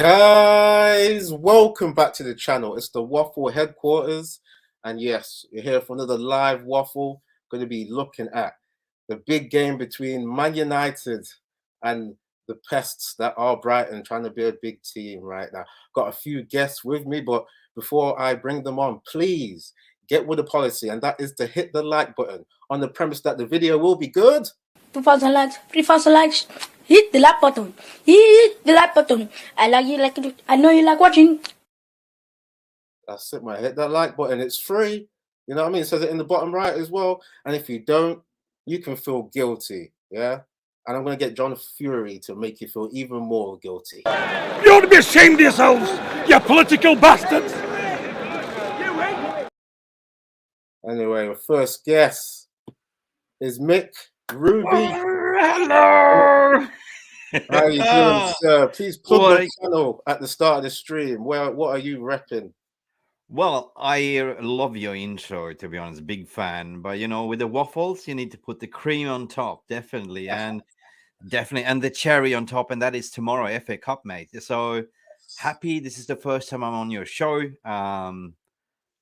Guys, welcome back to the channel. It's the Waffle headquarters, and yes, you're here for another live Waffle. Going to be looking at the big game between Man United and the pests that are Brighton, trying to be a big team right now. Got a few guests with me, but before I bring them on, please get with the policy, and that is to hit the like button on the premise that the video will be good. 2,000 likes, 3,000 likes. Hit the like button. Hit the like button. I know you like watching. That's it, man. Hit that like button. It's free. You know what I mean? It says it in the bottom right as well. And if you don't, you can feel guilty. Yeah. And I'm going to get John Fury to make you feel even more guilty. You ought to be ashamed of yourselves, you political bastards! Anyway, our first guest is Mick Ruby. Hello! How are you doing, sir? Please plug the channel at the start of the stream. What are you repping? Well, I love your intro, to be honest. Big fan. But, you know, with the waffles, you need to put the cream on top, definitely. And the cherry on top. And that is tomorrow, FA Cup, mate. So happy. This is the first time I'm on your show.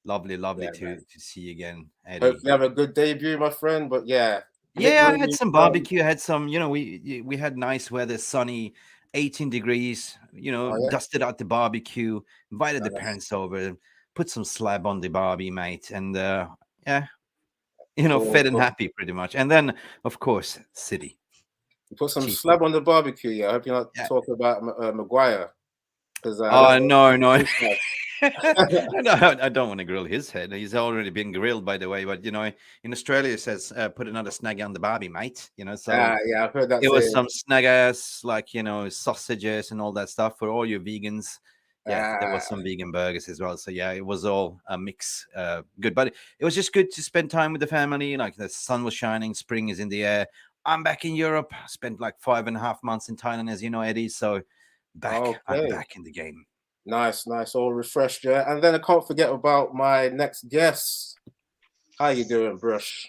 Lovely to see you again, Eddie. Hope you have a good debut, my friend. But yeah. Yeah, I had some barbecue. I had some, you know, we had nice weather, sunny, 18 degrees, you know, dusted out the barbecue, invited the parents over, put some slab on the barbie, mate. And yeah, you know, fed and happy pretty much. And then, of course, City. You put some slab on the barbecue, yeah. I hope you're not talking about Maguire. No. I don't want to grill his head. He's already been grilled, by the way. But you know, in Australia, it says put another snag on the barbie, mate. You know, so yeah, I've heard that. It was some snag ass, like, you know, sausages and all that stuff for all your vegans. Yeah, there was some vegan burgers as well. So yeah, it was all a mix. Good, but it was just good to spend time with the family. Like the sun was shining, spring is in the air. I'm back in Europe. Spent like 5.5 months in Thailand, as you know, Eddie. So I'm back in the game. Nice, all refreshed, yeah. And then I can't forget about my next guest. How you doing, Brush?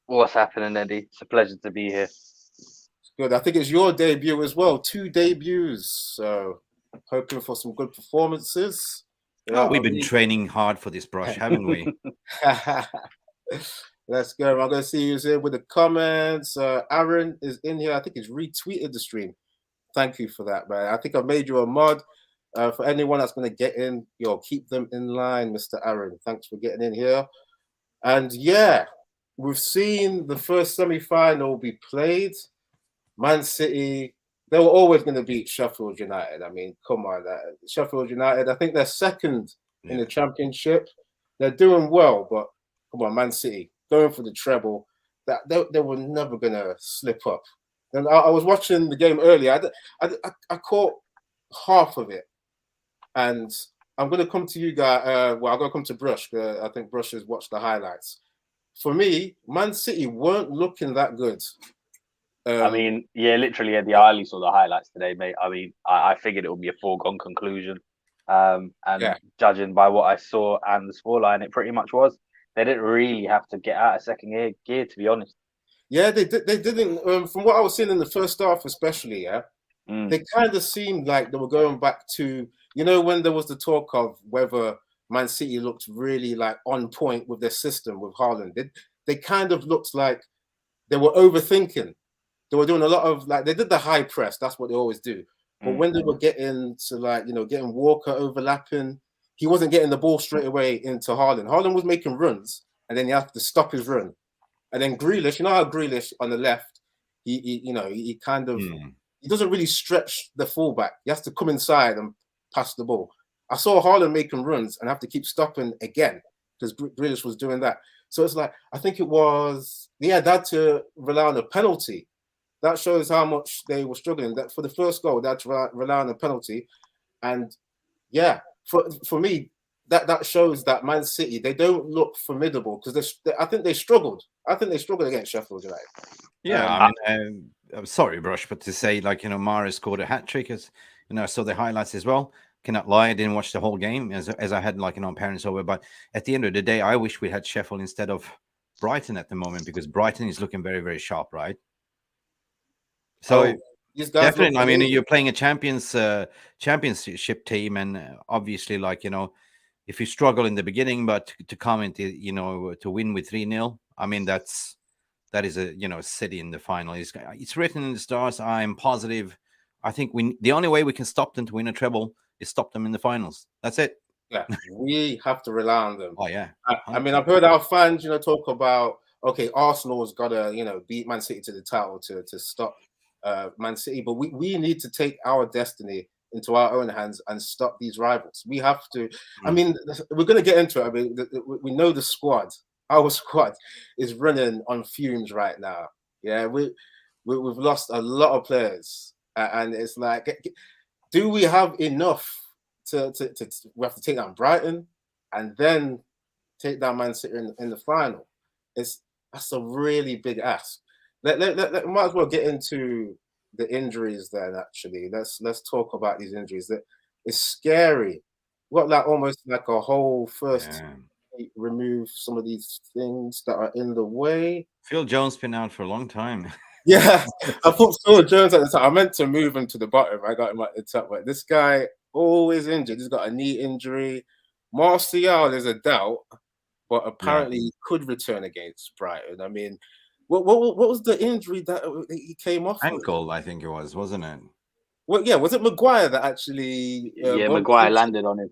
What's happening, Eddie? It's a pleasure to be here. Good. I think it's your debut as well. 2 debuts. So hoping for some good performances. Yeah, we've been training hard for this, Brush, haven't we? Let's go. I'm going to see who's here with the comments. Aaron is in here. I think he's retweeted the stream. Thank you for that, man. I think I made you a mod. For anyone that's going to get in, keep them in line, Mr. Aaron. Thanks for getting in here. And yeah, we've seen the first semi-final be played. Man City, they were always going to beat Sheffield United. I mean, come on. Sheffield United, I think they're second in the championship. They're doing well, but come on, Man City, going for the treble, that they were never going to slip up. And I was watching the game earlier. I caught half of it. And I'm going to come to you guys. I'm going to come to Brush. I think Brush has watched the highlights. For me, Man City weren't looking that good. I mean, yeah, literally, I only saw the highlights today, mate. I mean, I figured it would be a foregone conclusion. Judging by what I saw and the scoreline, it pretty much was. They didn't really have to get out of second gear, to be honest. Yeah, they didn't. From what I was seeing in the first half, especially, they kind of seemed like they were going back to, you know, when there was the talk of whether Man City looked really like on point with their system with Haaland. They kind of looked like they were overthinking. They were doing a lot of, like, they did the high press. That's what they always do. But when they were getting to, like, you know, getting Walker overlapping, he wasn't getting the ball straight away into Haaland. Haaland was making runs, and then he had to stop his run. And then Grealish, you know how Grealish on the left, he kind of, he doesn't really stretch the fullback. He has to come inside and pass the ball. I saw Haaland making runs and have to keep stopping again because Grealish was doing that. So it's like, I think it was, they had to rely on a penalty. That shows how much they were struggling. That for the first goal, they had to rely on a penalty. And yeah, for me, that shows that Man City, they don't look formidable because I think they struggled. I think they struggled against Sheffield United. Yeah, I'm sorry, Brush, but to say, like, you know, Mahrez scored a hat trick, as you know, I saw the highlights as well. Cannot lie, I didn't watch the whole game as I had, like, you know, parents over. But at the end of the day, I wish we had Sheffield instead of Brighton at the moment, because Brighton is looking very, very sharp, right? So These guys Definitely. look I mean, amazing. you're playing a championship team, and obviously, like, if you struggle in the beginning, but to come into, to win with 3-0, I mean, that is a city in the final. It's written in the stars. I'm positive. I think the only way we can stop them to win a treble is stop them in the finals. That's it. Yeah, we have to rely on them. Oh yeah. I mean, I've heard our fans, talk about, okay, Arsenal's got to, beat Man City to the title to stop Man City, but we need to take our destiny into our own hands and stop these rivals. We have to. I mean, we're going to get into it. I mean, we know the squad. Our squad is running on fumes right now. Yeah, we've lost a lot of players, and it's like, do we have enough to we have to take down Brighton and then take down Man City in the final? That's a really big ask. Might as well get into the injuries then. Actually, let's talk about these injuries. That it's scary. What, like almost like a whole first remove some of these things that are in the way. Phil Jones been out for a long time. Yeah, I thought Phil Jones at the time. I meant to move him to the bottom. I got him at the top. But this guy always injured. He's got a knee injury. Martial is a doubt, but apparently he could return against Brighton. I mean, what was the injury that he came off? Ankle, I think it was, wasn't it? Well, yeah, was it Maguire that actually? Maguire landed on him.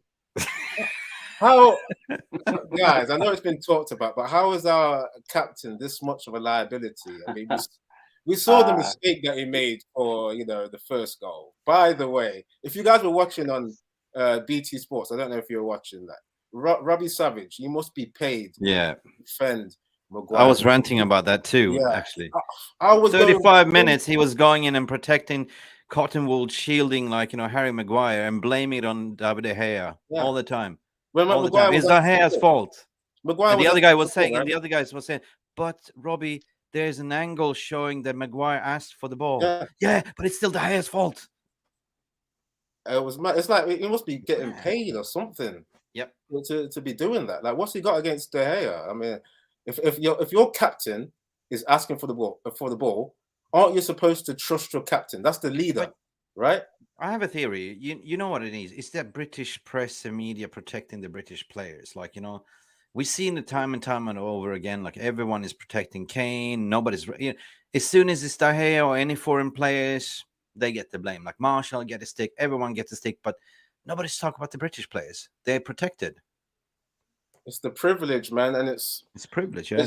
How, guys? I know it's been talked about, but how is our captain this much of a liability? I mean, we saw the mistake that he made for the first goal. By the way, if you guys were watching on BT Sports, I don't know if you were watching that. Robbie Savage, you must be paid. Yeah, to defend Maguire. I was ranting about that too. Yeah. Actually, I was 35 minutes. He was going in and protecting Cottonwood, shielding Harry Maguire, and blaming it on David De Gea all the time. All the time. It's De Gea's fault. Maguire and the other guy was saying, and the other guys were saying, but Robbie, there's an angle showing that Maguire asked for the ball. Yeah, but it's still De Gea's fault. It's like he must be getting paid or something. Yep. To be doing that. Like, what's he got against De Gea? I mean, if your captain is asking for the ball, aren't you supposed to trust your captain? That's the leader, right? I have a theory. You know what it is? It's that British press and media protecting the British players. Like, we've seen it time and time and over again. Like, everyone is protecting Kane. Nobody's as soon as it's De Gea or any foreign players, they get the blame. Like Martial get a stick, everyone gets a stick, but nobody's talking about the British players. They're protected. It's the privilege, man, and it's privilege. Yeah,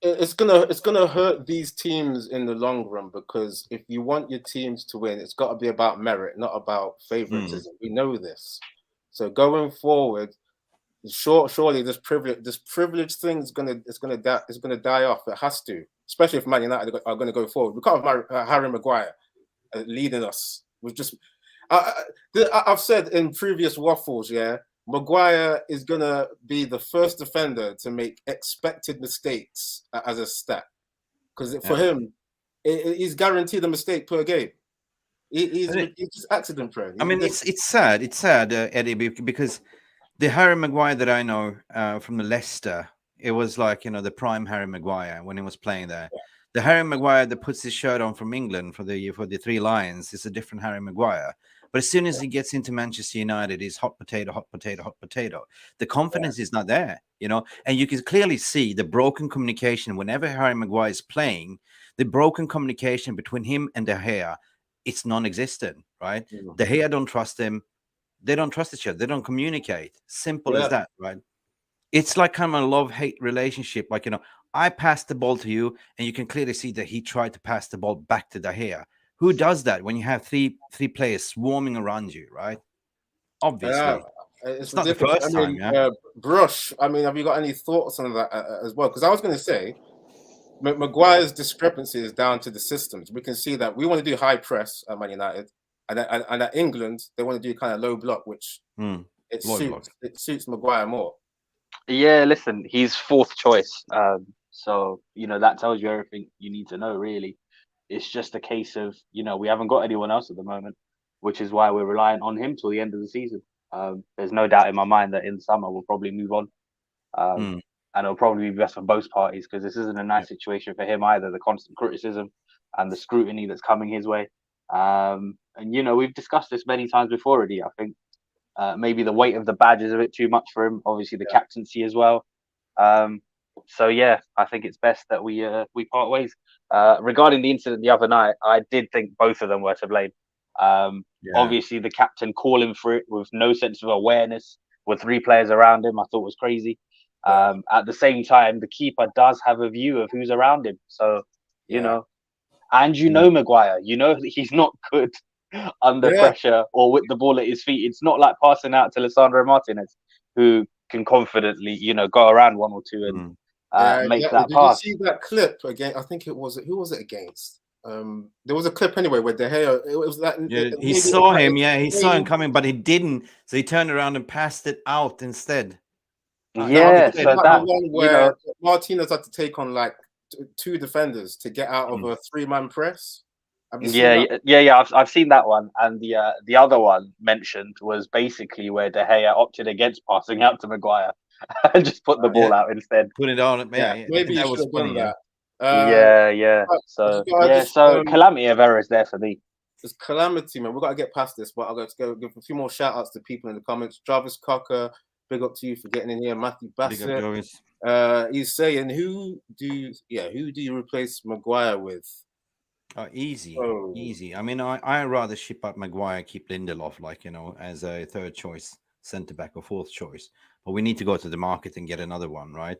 it's gonna hurt these teams in the long run, because if you want your teams to win, it's got to be about merit, not about favoritism. We know this. So going forward, surely this privilege thing is gonna die off. It has to, especially if Man United are going to go forward. We can't have Harry Maguire leading us. We've just I've said in previous waffles, Maguire is going to be the first defender to make expected mistakes as a stat. Because for him, he's guaranteed a mistake per game. He's just accident prone. I mean, it's sad. It's sad, Eddie, because the Harry Maguire that I know from the Leicester, it was like, the prime Harry Maguire when he was playing there. Yeah. The Harry Maguire that puts his shirt on from England for the Three Lions is a different Harry Maguire. But as soon as he gets into Manchester United, he's hot potato, hot potato, hot potato. The confidence is not there, and you can clearly see the broken communication whenever Harry Maguire is playing. The broken communication between him and De Gea, it's non-existent, right? De Gea don't trust him. They don't trust each other. They don't communicate. Simple as that, right? It's like kind of a love-hate relationship. Like, I passed the ball to you, and you can clearly see that he tried to pass the ball back to De Gea. Who does that when you have three players swarming around you, right? Obviously. It's not the first time. Brush, I mean, have you got any thoughts on that as well? Because I was going to say, Maguire's discrepancy is down to the systems. We can see that we want to do high press at Man United, and at England, they want to do kind of low block, which it suits Maguire more. Yeah, listen, he's fourth choice. So, that tells you everything you need to know, really. It's just a case of, we haven't got anyone else at the moment, which is why we're relying on him till the end of the season. There's no doubt in my mind that in summer we'll probably move on. And it'll probably be best for both parties, because this isn't a nice situation for him either, the constant criticism and the scrutiny that's coming his way. And we've discussed this many times before already. I think maybe the weight of the badge is a bit too much for him. Obviously, the captaincy as well. So yeah, I think it's best that we part ways. Regarding the incident the other night, I did think both of them were to blame. Obviously, the captain calling for it with no sense of awareness, with 3 players around him, I thought was crazy. At the same time, the keeper does have a view of who's around him, so and Maguire, that he's not good under pressure or with the ball at his feet. It's not like passing out to Lisandro Martinez, who can confidently, go around 1 or 2 and make that pass. Did you see that clip again? I think it was who was it against? There was a clip anyway where De Gea. It was that he saw him. Yeah, he saw him coming, but he didn't. So he turned around and passed it out instead. So that the one where Martinez had to take on like 2 defenders to get out of a 3-man press. I've seen that one, and the other one mentioned was basically where De Gea opted against passing out to Maguire and just put the ball out instead. Put it on. Maybe that was funny. So calamity of errors there for me. It's calamity, man. We've got to get past this, but I've got to go give a few more shout outs to people in the comments. Jarvis Cocker, big up to you for getting in here. Matthew Bassett, he's saying, who do you replace Maguire with? Easy. I mean, I rather ship out Maguire, keep Lindelof, as a 3rd choice centre back or 4th choice. But we need to go to the market and get another one, right?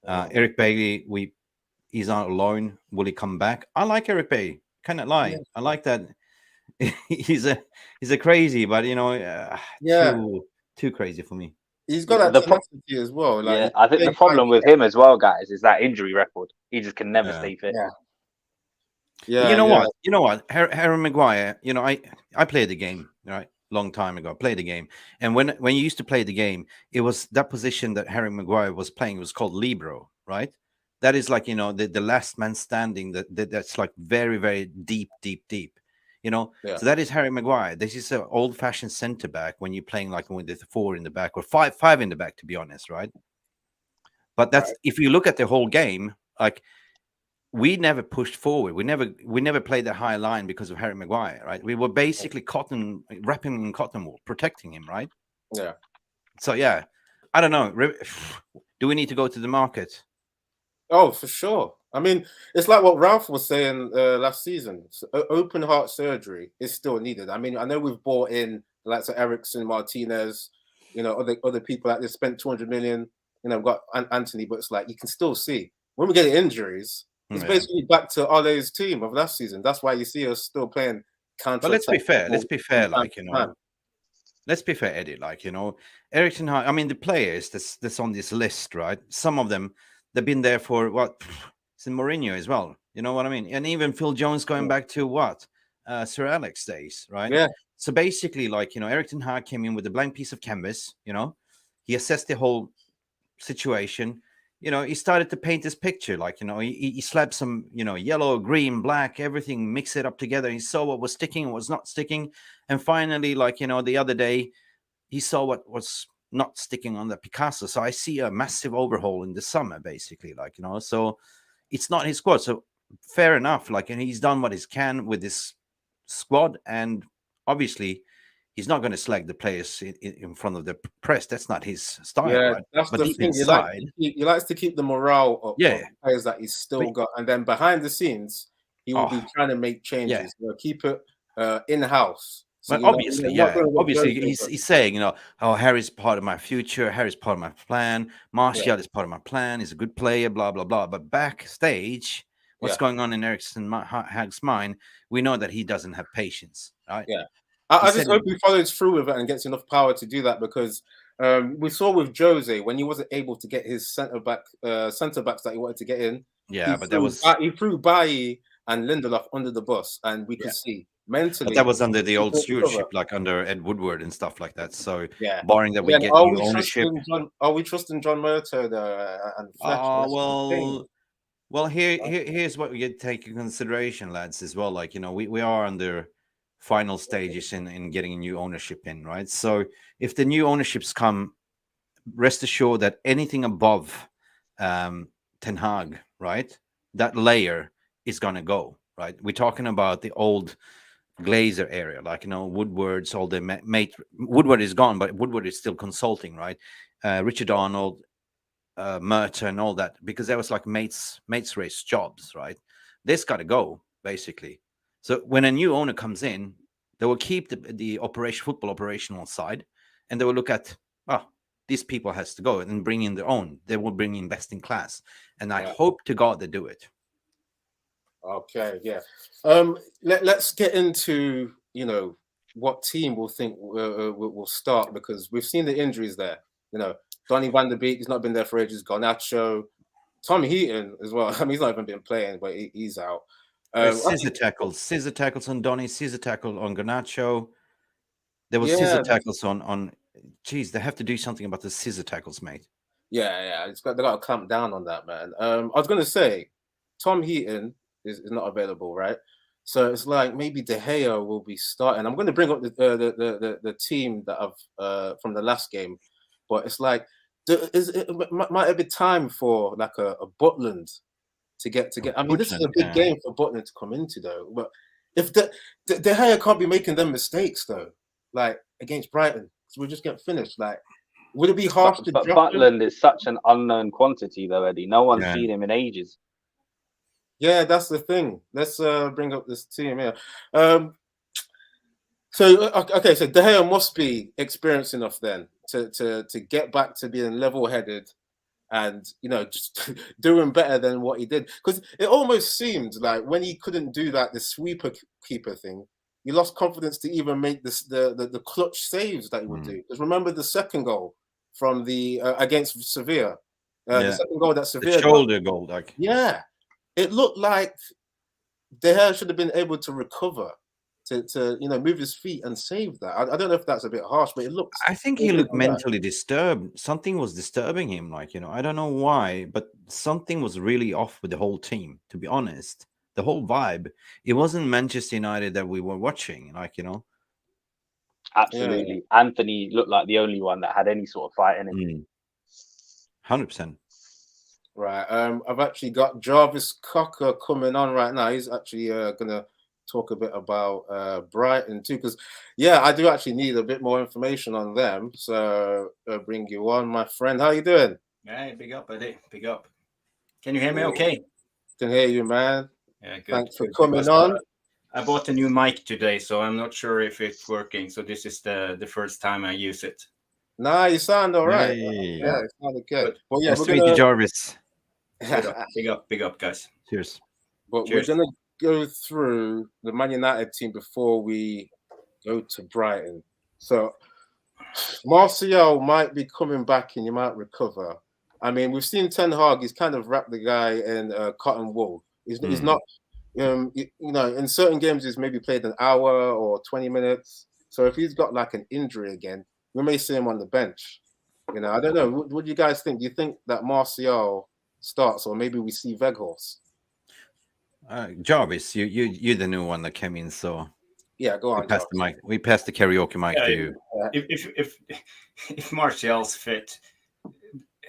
Eric Bailey, he's not alone. Will he come back? I like Eric Bailey. Cannot lie. Yeah. I like that. he's a crazy, but too crazy for me. He's got that tenacity as well. I think the problem with him as well, guys, is that injury record. He just can never stay fit. Yeah. You know what? Harry Maguire. I played the game right long time ago. I played the game, and when you used to play the game, it was that position that Harry Maguire was playing was called libero, right? That is like the last man standing. That's like very very deep. So that is Harry Maguire. This is an old-fashioned centre back when you're playing like with the 4 in the back or five in the back, to be honest, right? But that's if you look at the whole game, like we never pushed forward. We never played the high line because of Harry Maguire, right? We were basically wrapping him in cotton wool, protecting him, right? Yeah. So I don't know. Do we need to go to the market? Oh, for sure. I mean, it's like what Ralph was saying last season. Open heart surgery is still needed. I mean, I know we've bought in the likes of Eriksen, Martinez, other people that they spent 200 million. We've got Anthony, but it's like you can still see when we get injuries, it's basically back to Ole's team of last season. That's why you see us still playing counter. But let's be fair. Let's be fair, Let's be fair, Eddie. Eriksen. I mean, the players that's on this list, right? Some of them they've been there for what? It's in Mourinho as well. You know what I mean? And even Phil Jones going back to what? Sir Alex days, right? Yeah. So basically, Erik ten Hag came in with a blank piece of canvas. He assessed the whole situation. He started to paint this picture. He slapped some, yellow, green, black, everything, mix it up together. He saw what was sticking, what was not sticking, and finally, the other day, he saw what was not sticking on the Picasso. So I see a massive overhaul in the summer, basically, So it's not his squad. So fair enough. And he's done what he can with this squad, and obviously he's not going to slag the players in front of the press. That's not his style. Yeah, right? That's the thing. He likes to keep the morale up. Yeah, players that he's still got, and then behind the scenes, he will be trying to make changes. Keep it in house. So obviously, he's saying, Harry's part of my future. Harry's part of my plan. Martial is part of my plan. He's a good player. Blah blah blah. But backstage, what's going on in Erik ten Hag's mind? We know that he doesn't have patience. Right? Yeah. I just hope he follows through with it and gets enough power to do that, because we saw with Jose when he wasn't able to get his centre backs that he wanted to get in. Yeah, but he threw Bailly and Lindelof under the bus, and we could see mentally. But that was under the old stewardship, like under Ed Woodward and stuff like that. So barring that, we get new ownership. Are we trusting John Murtough and Fletcher? Well, here's what we get to take into consideration, lads, as well. We are under final stages in getting a new ownership in, right? So if the new ownerships come, rest assured that anything above Ten Hag, right, that layer is going to go, right? We're talking about the old Glazer area, like, Woodward's, all the mate. Woodward is gone, but Woodward is still consulting, right? Richard Arnold, Merton, all that, because that was like mates race jobs, right? This got to go, basically. So when a new owner comes in, they will keep the football operational side, and they will look at, these people has to go, and bring in their own. They will bring in best in class, and I hope to God they do it. Okay, yeah. Let's get into what team will think will start, because we've seen the injuries there. Donny van der Beek, he's not been there for ages. Garnacho, Tom Heaton as well. I mean, he's not even been playing, but he's out. Scissor tackles on Donny, scissor tackle on Garnacho. There was scissor tackles on. Geez, they have to do something about the scissor tackles, mate. Yeah. They got to clamp down on that, man. I was going to say, Tom Heaton is not available, right? So it's like maybe De Gea will be starting. I'm going to bring up the team that I've from the last game, but it's like, might it be time for like a Butland to get? I mean, this is a big game for Butland to come into, though. But if De Gea can't be making them mistakes, though, like against Brighton, so we'll just get finished. Like, would it be harsh to? But Butland is such an unknown quantity, though, Eddie. No one's seen him in ages. Yeah, that's the thing. Let's bring up this team here. So De Gea must be experienced enough then to get back to being level-headed and just doing better than what he did. Because it almost seemed like when he couldn't do that, the sweeper keeper thing, he lost confidence to even make the clutch saves that he would do. Because remember the second goal from the against Sevilla, the second goal that Sevilla, the shoulder goal, like it looked like De Gea should have been able to recover, to move his feet and save that. I don't know if that's a bit harsh, but it looks. I think he looked mentally disturbed. Something was disturbing him. Like, I don't know why, but something was really off with the whole team, to be honest. The whole vibe. It wasn't Manchester United that we were watching, Absolutely. Yeah. Anthony looked like the only one that had any sort of fight in him. 100%. Right. I've actually got Jarvis Cocker coming on right now. He's actually going to talk a bit about Brighton too, because I do actually need a bit more information on them. So bring you on, my friend. How you doing? Yeah, big up, Eddie. Big up. Can you hear me okay? Can hear you, man. Yeah, good. Thanks for coming on. I bought a new mic today, so I'm not sure if it's working. So this is the first time I use it. Nah, you sound all right. Hey. Yeah, it sounded good. But yeah, we're gonna... Jarvis. Big up, guys. Cheers. But we're gonna go through the Man United team before we go to Brighton. So Martial might be coming back and you might recover. I mean, we've seen Ten Hag. He's kind of wrapped the guy in cotton wool. He's not, in certain games he's maybe played an hour or 20 minutes. So if he's got like an injury again, we may see him on the bench. I don't know. What do you guys think? Do you think that Martial starts, or maybe we see Weghorst? Jarvis, you're the new one that came in, so yeah, go on. We passed the karaoke mic to you. If Martial's fit,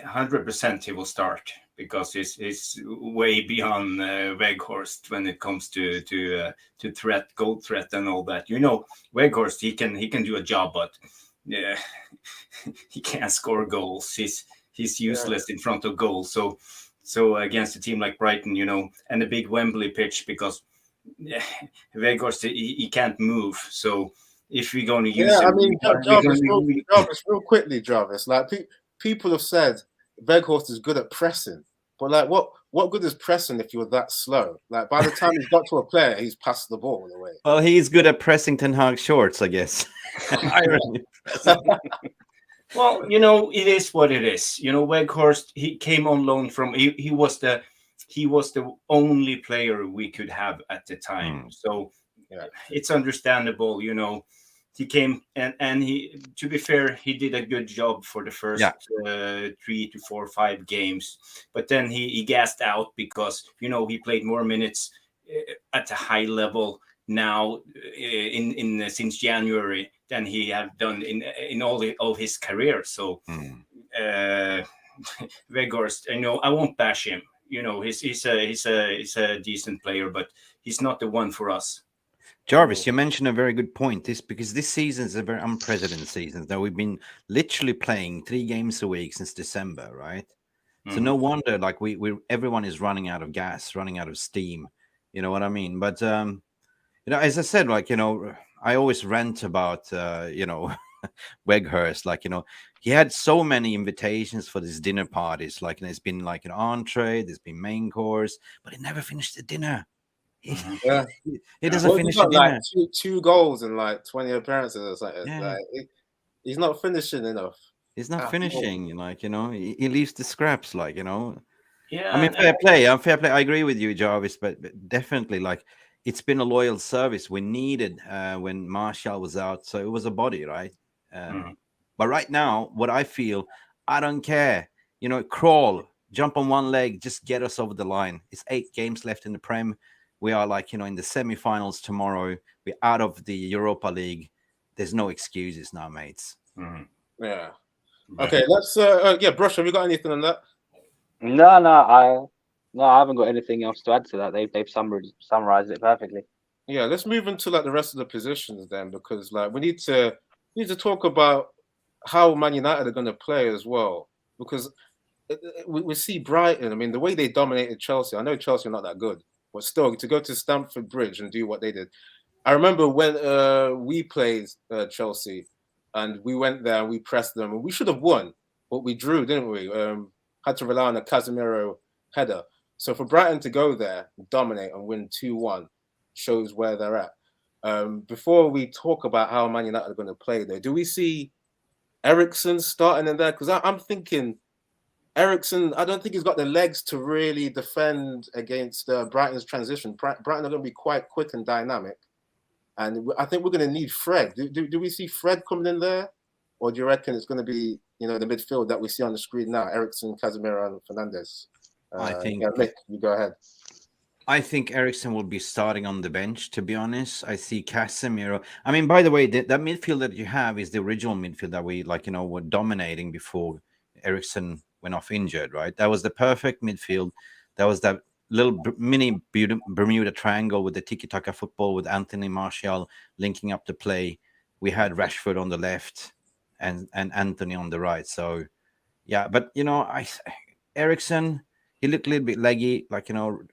100% he will start, because he's way beyond Weghorst when it comes to goal threat and all that. Weghorst, he can do a job, but he can't score goals. He's useless in front of goal. So against a team like Brighton, and a big Wembley pitch, because Weghorst, he can't move. So if we're going to use him, Jarvis, real quickly, Jarvis. Like people have said, Weghorst is good at pressing, but like, what good is pressing if you're that slow? Like, by the time he's got to a player, he's passed the ball away. Well, he's good at pressing Ten Hag shorts, I guess. Well, it is what it is. Weghorst, he came on loan from. He was the only player we could have at the time. So it's understandable. He came and he, to be fair, he did a good job for the first 3 to 4 or 5 games. But then he gassed out because he played more minutes at a high level now in since January than he have done in all of his career. So Weghorst, I won't bash him. He's a decent player, but he's not the one for us. Jarvis, you mentioned a very good point. Because this season is a very unprecedented season. That we've been literally playing 3 games a week since December, right? So no wonder, like we everyone is running out of gas, running out of steam. You know what I mean? But as I said, like I always rant about Weghurst. Like he had so many invitations for these dinner parties. Like it's been like an entree, there's been main course, but he never finished the dinner. Yeah, he doesn't finish the dinner. Like two goals and like 20 appearances or something. Yeah. Like he's not finishing enough. He's not finishing. Like he leaves the scraps. Like Yeah, I mean, fair play. Fair play. I agree with you, Jarvis. But definitely, like it's been a loyal service we needed when Martial was out. So it was a body, right? But right now, what I feel, I don't care. Crawl, jump on one leg, just get us over the line. It's 8 games left in the Prem. We are like, in the semi-finals tomorrow. We're out of the Europa League. There's no excuses now, mates. Yeah. Okay, let's Brush, have you got anything on that? No, I haven't got anything else to add to that. They've summarized it perfectly. Yeah, let's move into like the rest of the positions then, because like we need to talk about how Man United are going to play as well, because we see Brighton. I mean, the way they dominated Chelsea. I know Chelsea are not that good, but still to go to Stamford Bridge and do what they did. I remember when we played Chelsea, and we went there and we pressed them, and we should have won, but we drew, didn't we? Had to rely on a Casemiro header. So for Brighton to go there, dominate and win 2-1 shows where they're at. Before we talk about how Man United are going to play there, do we see Eriksen starting in there? Because I'm thinking Eriksen, I don't think he's got the legs to really defend against Brighton's transition. Brighton are going to be quite quick and dynamic. And I think we're going to need Fred. Do we see Fred coming in there? Or do you reckon it's going to be, the midfield that we see on the screen now, Eriksen, Casemiro, and Fernandes? I think... Nick, you go ahead. I think Eriksen will be starting on the bench, to be honest. I see Casemiro. I mean, by the way, that midfield that you have is the original midfield that we, were dominating before Eriksen went off injured, right? That was the perfect midfield. That was that little mini Bermuda Triangle with the tiki-taka football with Anthony Martial linking up the play. We had Rashford on the left and Anthony on the right. So, yeah, but, Eriksen... He looked a little bit leggy,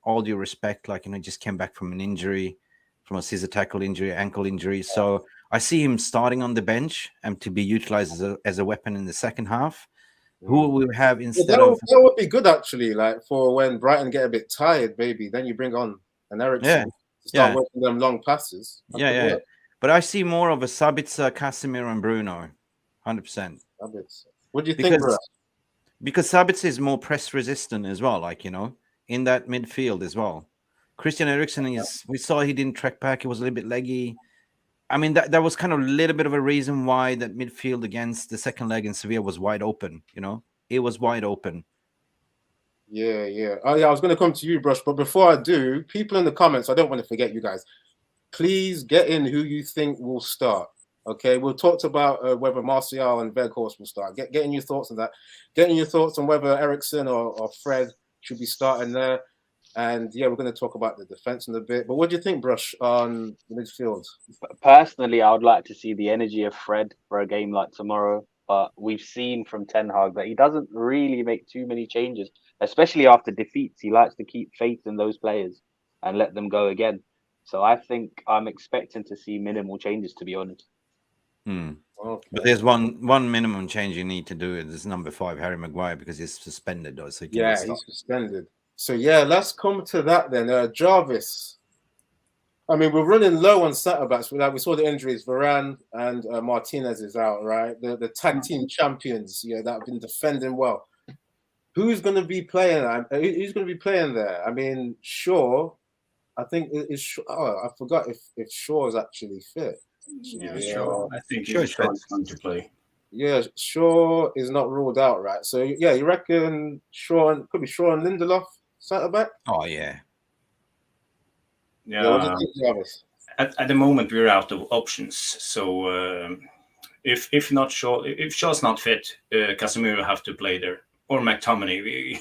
all due respect, just came back from an injury, from a scissor tackle injury, ankle injury. So I see him starting on the bench and to be utilized as a weapon in the second half. Who will we have instead of... That would be good, actually, for when Brighton get a bit tired, maybe. Then you bring on an Eriksen to start working them long passes. Yeah. But I see more of a Sabitzer, Casemiro, and Bruno, 100%. What do you think, bro? Because Sabitzer is more press resistant as well, in that midfield as well. Christian Eriksen we saw he didn't track back. He was a little bit leggy. I mean, that was kind of a little bit of a reason why that midfield against the second leg in Sevilla was wide open, It was wide open. Yeah. Oh, yeah, I was going to come to you, Brush. But before I do, people in the comments, I don't want to forget you guys. Please get in who you think will start. Okay, we'll talk about whether Martial and Weghorst will start. Getting your thoughts on that. Getting your thoughts on whether Eriksen or Fred should be starting there. And yeah, we're going to talk about the defense in a bit. But what do you think, Brush, on the midfield? Personally, I would like to see the energy of Fred for a game like tomorrow. But we've seen from Ten Hag that he doesn't really make too many changes, especially after defeats. He likes to keep faith in those players and let them go again. So I think I'm expecting to see minimal changes, to be honest. Okay. But there's one minimum change you need to do. It's number 5, Harry Maguire, because he's suspended. Though, so he's suspended. So yeah, let's come to that then. Jarvis. I mean, we're running low on centre backs. We saw the injuries. Varane and Martinez is out, right? The tag team champions, that have been defending well. Who's going to be playing? Who's going to be playing there? I mean, Shaw. I think I forgot if Shaw is actually fit. Yeah, sure. I think Shaw's going to play. Yeah, Shaw is not ruled out, right? So yeah, you reckon could be Shaw and Lindelof centre back? Oh yeah. Yeah. What do you think, Jarvis? At the moment, we're out of options. So if not Shaw, if Shaw's not fit, Casemiro have to play there, or McTominay. We're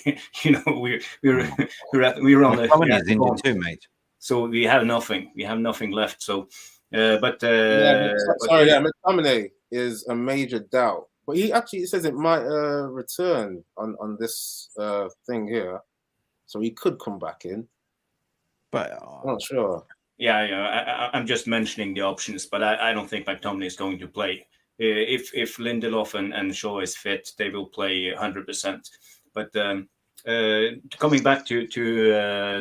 on the... McTominay's injured too, mate. So we have nothing. We have nothing left. So, McTominay is a major doubt, but he actually says it might return on this thing here, so he could come back in. But I'm not sure. Yeah, I'm just mentioning the options, but I don't think McTominay is going to play. If Lindelof and Shaw is fit, they will play 100%. But coming back to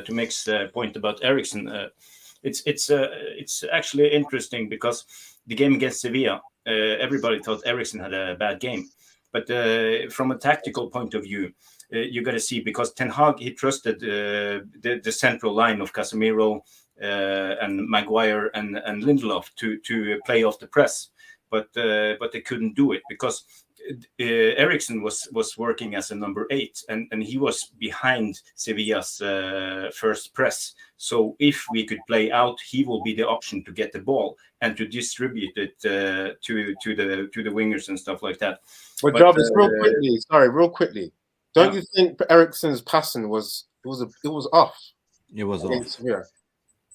Mick's point about Eriksen, it's actually interesting because the game against Sevilla, everybody thought Eriksen had a bad game, but from a tactical point of view, you got to see, because Ten Hag, he trusted the central line of Casemiro and Maguire and Lindelof to play off the press, but they couldn't do it because Eriksen was working as a number 8, and he was behind Sevilla's first press. So if we could play out, he will be the option to get the ball and to distribute it to the wingers and stuff like that. But Jarvis, real quickly. Don't you think Eriksen's passing was off? It was off. Sevilla?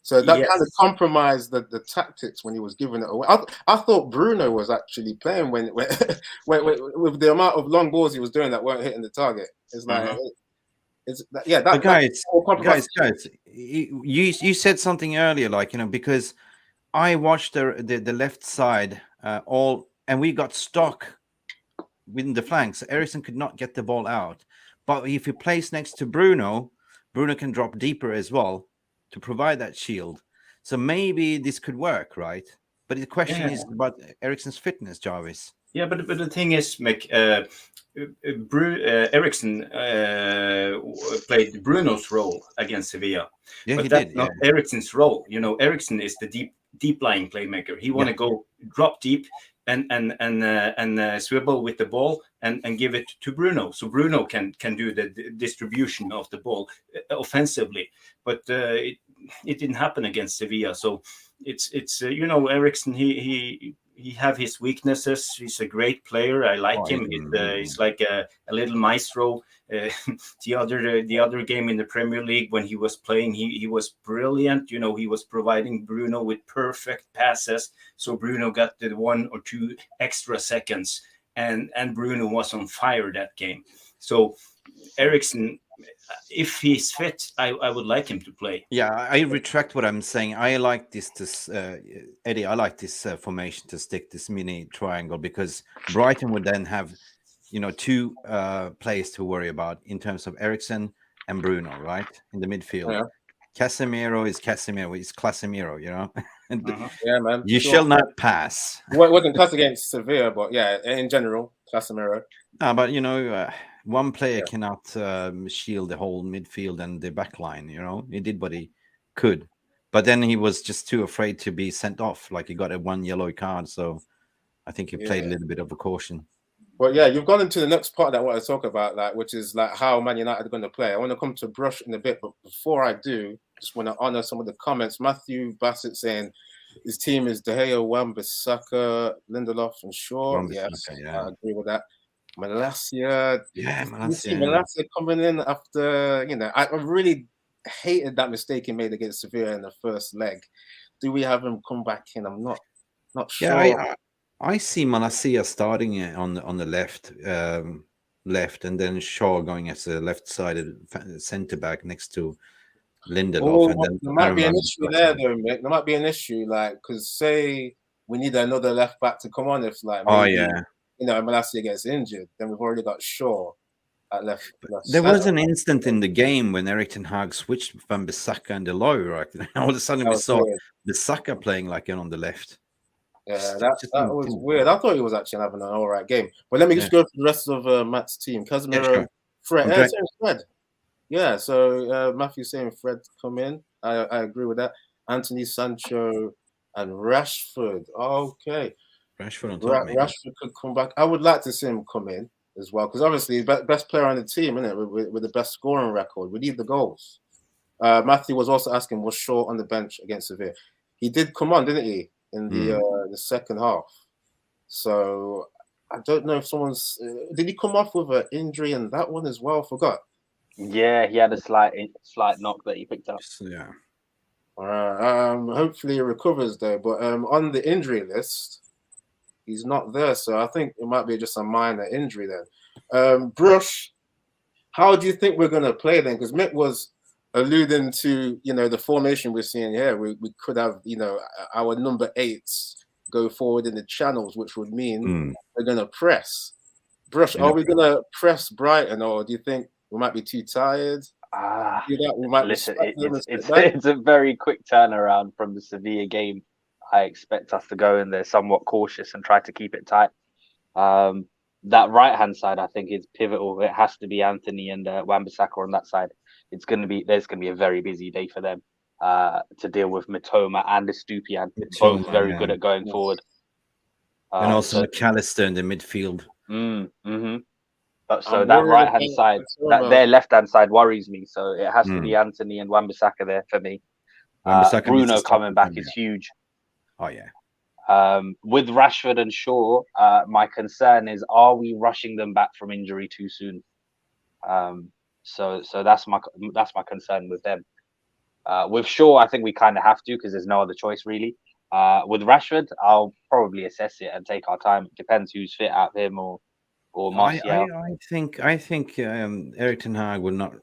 So that kind of compromised the tactics when he was giving it away. I thought Bruno was actually playing when with the amount of long balls he was doing that weren't hitting the target. It's like, guys, you said something earlier, like, because I watched the left side and we got stuck within the flanks. Eriksen could not get the ball out, but if he plays next to Bruno can drop deeper as well to provide that shield. So maybe this could work, right? But the question is about Eriksen's fitness, Jarvis. Yeah, but the thing is, Mick, Eriksen played Bruno's role against Sevilla. Yeah, but he that's did. Not Eriksen's role. Eriksen is the deep lying playmaker. He want to go drop deep and swivel with the ball and give it to Bruno, so Bruno can do the distribution of the ball offensively. But it didn't happen against Sevilla. So it's Eriksen, he have his weaknesses. He's a great player. I like him. He's like a little maestro. The other game in the Premier League when he was playing, he was brilliant. He was providing Bruno with perfect passes, so Bruno got the 1 or 2 extra seconds, and Bruno was on fire that game. So Eriksen, if he's fit, I would like him to play. Yeah, I retract what I'm saying. I like this Eddie. I like this formation to stick this mini triangle, because Brighton would then have 2 players to worry about in terms of Eriksen and Bruno, right, in the midfield. Yeah. Casemiro is Casemiro. It's Casemiro, Yeah, man. You shall not pass. Well, it wasn't class against Sevilla, but yeah, in general, Casemiro. But one player cannot shield the whole midfield and the back line. He did what he could, but then he was just too afraid to be sent off. Like, he got a 1 yellow card, so I think he played a little bit of a caution. Well, yeah, you've gone into the next part that I want to talk about, like, which is like how Man United are going to play. I want to come to Brush in a bit, but before I do, just want to honor some of the comments. Matthew Bassett saying his team is De Gea, Wan-Bissaka, Lindelof, and Shaw. Yes, I agree with that. Malacia, Malacia coming in after, I really hated that mistake he made against Sevilla in the first leg. Do we have him come back in? I'm not sure. Yeah, I see Malacia starting on the left, and then Shaw going as a left-sided centre back next to Lindelof. And then there might be an issue there, though, Mick. There might be an issue, like, because say we need another left back to come on, if like Malacia gets injured, then we've already got Shaw at left. There was an instant in the game when Erik ten Hag switched from Bissaka and Deloy, right? All of a sudden we saw Bissaka playing like on the left. Yeah, that was weird. I thought he was actually having an all right game. But let me just go through the rest of Matt's team. Casemiro, Fred. Fred. Yeah, so Matthew's saying Fred come in. I agree with that. Anthony, Sancho, and Rashford. Okay. Rashford on top, Rashford could come back. I would like to see him come in as well, because obviously best player on the team, isn't it? With the best scoring record. We need the goals. Matthew was also asking, was Shaw on the bench against Sevilla? He did come on, didn't he? In the second half. So I don't know if someone's did he come off with an injury in that one as well? Forgot. Yeah, he had a slight knock that he picked up. All right. Hopefully he recovers though. But on the injury list, he's not there, so I think it might be just a minor injury then. Brush, how do you think we're going to play then? Because Mick was alluding to, the formation we're seeing here. We could have, our number 8s go forward in the channels, which would mean we're going to press. Brush, are we going to press Brighton, or do you think we might be too tired? We might listen, it's a very quick turnaround from the Sevilla game. I expect us to go in there somewhat cautious and try to keep it tight. That right-hand side, I think, is pivotal. It has to be Anthony and Wan-Bissaka on that side. There's going to be a very busy day for them to deal with Mitoma and Estupiñán, both very good at going forward. And also McAllister in the midfield. But so that right-hand side, their left-hand side worries me. So it has to be Anthony and Wan-Bissaka there for me. Bruno coming back is huge. Oh, yeah. With Rashford and Shaw, my concern is, are we rushing them back from injury too soon? So that's my concern with them. With Shaw, I think we kind of have to, because there's no other choice really. With Rashford, I'll probably assess it and take our time. It depends who's fit out of him or Martial. I think Erik ten Hag will not.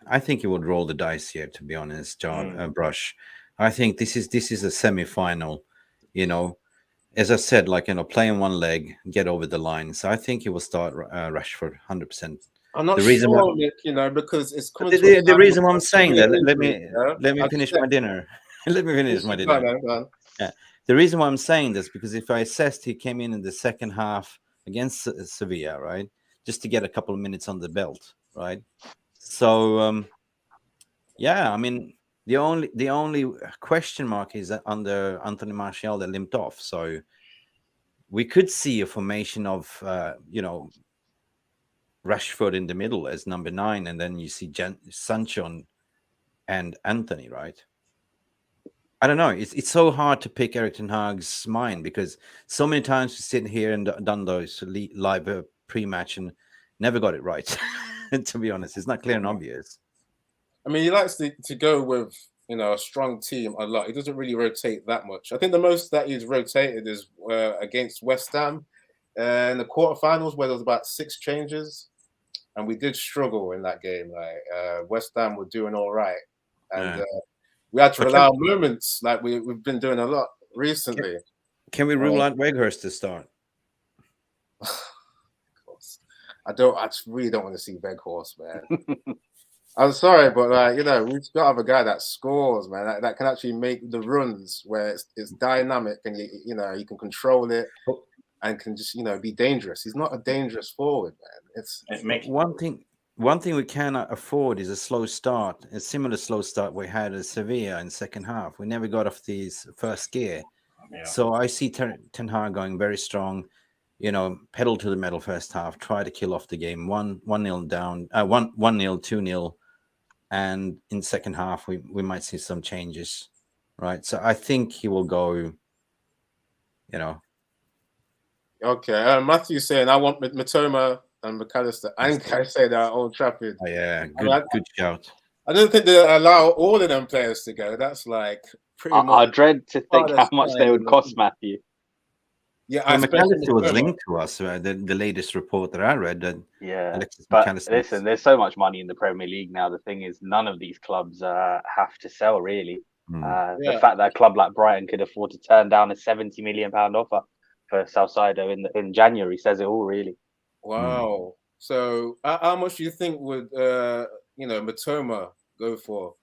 I think he would roll the dice here, to be honest, Brush. I think this is a semi-final. As I said, play in one leg, get over the line. So I think he will start Rashford 100%. I'm not sure, Nick, because it's coming the reason why I'm saying that. Let me finish my dinner. Let me finish my dinner. Yeah. The reason why I'm saying this, because if I assessed he came in the second half against Sevilla, right, just to get a couple of minutes on the belt, right. So yeah, I mean, the only question mark is under Anthony Martial that limped off. So we could see a formation of Rashford in the middle as number 9, and then you see Sancho and Anthony, right? I don't know. It's so hard to pick Erik ten Hag's mind, because so many times we sit here and done those live pre-match and never got it right. To be honest, it's not clear and obvious. I mean, he likes to go with a strong team a lot. He doesn't really rotate that much. I think the most that he's rotated is against West Ham in the quarterfinals, where there was about 6 changes, and we did struggle in that game. West Ham were doing all right, and we had to allow moments like we've been doing a lot recently. Can we rule out Weghorst to start? Of course. I really don't want to see Weghorst, man. I'm sorry, but we've got to have a guy that scores, man. That can actually make the runs where it's dynamic, and you can control it and can just be dangerous. He's not a dangerous forward, man. One thing we cannot afford is a slow start, a similar slow start we had at Sevilla in second half. We never got off this first gear. Yeah. So I see Ten Hag going very strong, pedal to the metal first half, try to kill off the game, 1-0 down, 1-0, 2-0. And in second half, we might see some changes, right? So I think he will go, Okay, Matthew's saying, I want Mitoma and McAllister and Caicedo at Old Trafford. Oh, yeah, good shout. I don't think they allow all of them players to go. That's pretty much. I dread to think how much they would cost, Matthew. Yeah, McAllister was linked to us. The latest report that I read. But listen, there's so much money in the Premier League now. The thing is, none of these clubs have to sell, really. The fact that a club like Brighton could afford to turn down a £70 million offer for Salcido in January says it all, really. Wow. So how much do you think would Mitoma go for?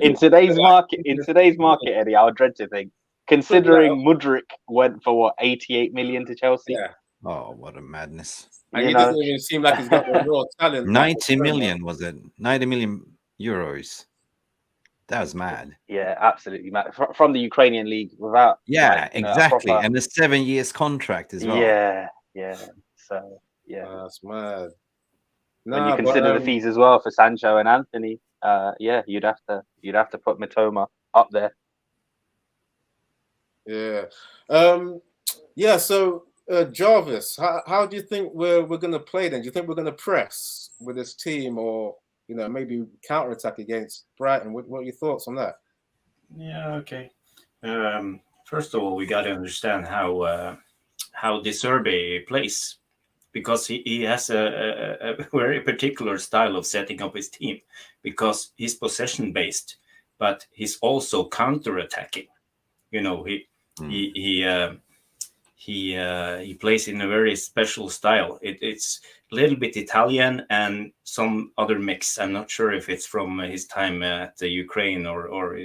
In today's market, Eddie, I would dread to think, considering Mudryk went for what, 88 million to Chelsea. Yeah. Oh, what a madness! And he doesn't even seem like he's got the raw talent. 90 million was it? 90 million euros. That was mad. Yeah, absolutely mad. From the Ukrainian league, without exactly, and a 7 years contract as well. Yeah. So that's mad. When you consider the fees as well for Sancho and Anthony, you'd have to put Mitoma up there. Yeah. So Jarvis, how do you think we're going to play then? Do you think we're going to press with this team, or maybe counter-attack against Brighton. What are your thoughts on that? Yeah, okay. First of all, we got to understand how De Zerbi plays, because he has a very particular style of setting up his team, because he's possession-based, but he's also counter-attacking. He plays in a very special style. It's a little bit Italian and some other mix. I'm not sure if it's from his time at the Ukraine or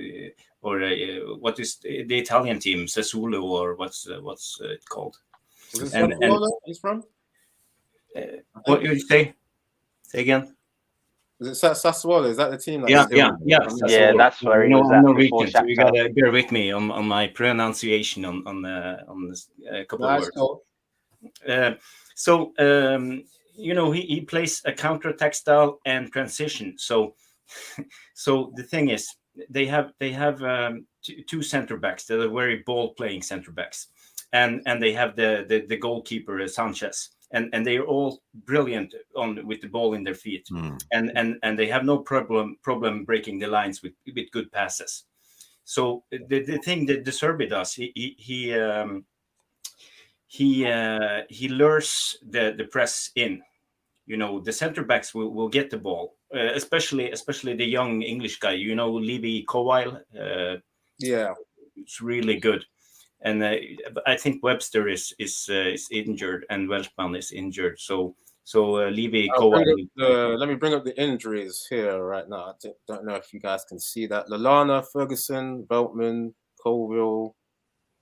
what is the Italian team, Sassuolo, or what's it called? Is this he's from? What did you say? Say again. Is it Sassuolo? Is that the team? Yeah. That's where he was at before Shakhtar. So you gotta bear with me on my pronunciation on this couple of words. Cool. He plays a counter-attack style and transition. So the thing is, they have two center backs that are very ball-playing center backs, and they have the goalkeeper Sanchez. And they are all brilliant with the ball in their feet, and they have no problem breaking the lines with good passes. So the thing that De Zerbi does, he lures the press in. The center backs will get the ball, especially the young English guy. Levi Kowal. It's really good. And I think Webster is injured and Welshman is injured. So Levy Kowal. Let me bring up the injuries here right now. I don't know if you guys can see that. Lallana, Ferguson, Veltman, Colville,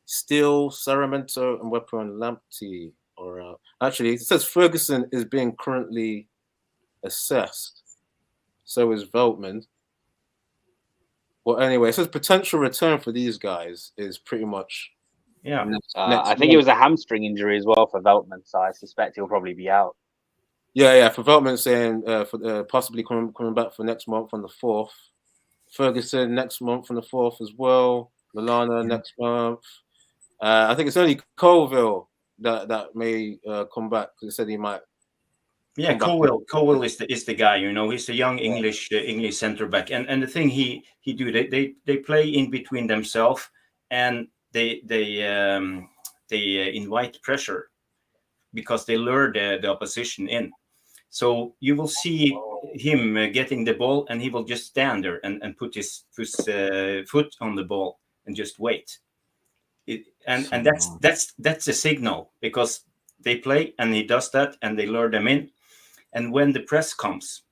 Steele, Saramento, and Wepper and Lamptey are out. Actually, it says Ferguson is being currently assessed. So is Veltman. Well, anyway, it says potential return for these guys is pretty much. Yeah, I think it was a hamstring injury as well for Veltman, so I suspect he'll probably be out. Yeah. For Veltman, saying for possibly coming back for next month on the 4th. Ferguson next month on the 4th as well. Lallana next month. I think it's only Colville that may come back, because he said he might. Yeah, Colville is the guy. He's a young English center back, and the thing he do, they play in between themselves, and they invite pressure, because they lure the opposition in. So you will see him getting the ball, and he will just stand there and put his foot on the ball and just wait. And that's a signal, because they play and he does that, and they lure them in. And when the press comes,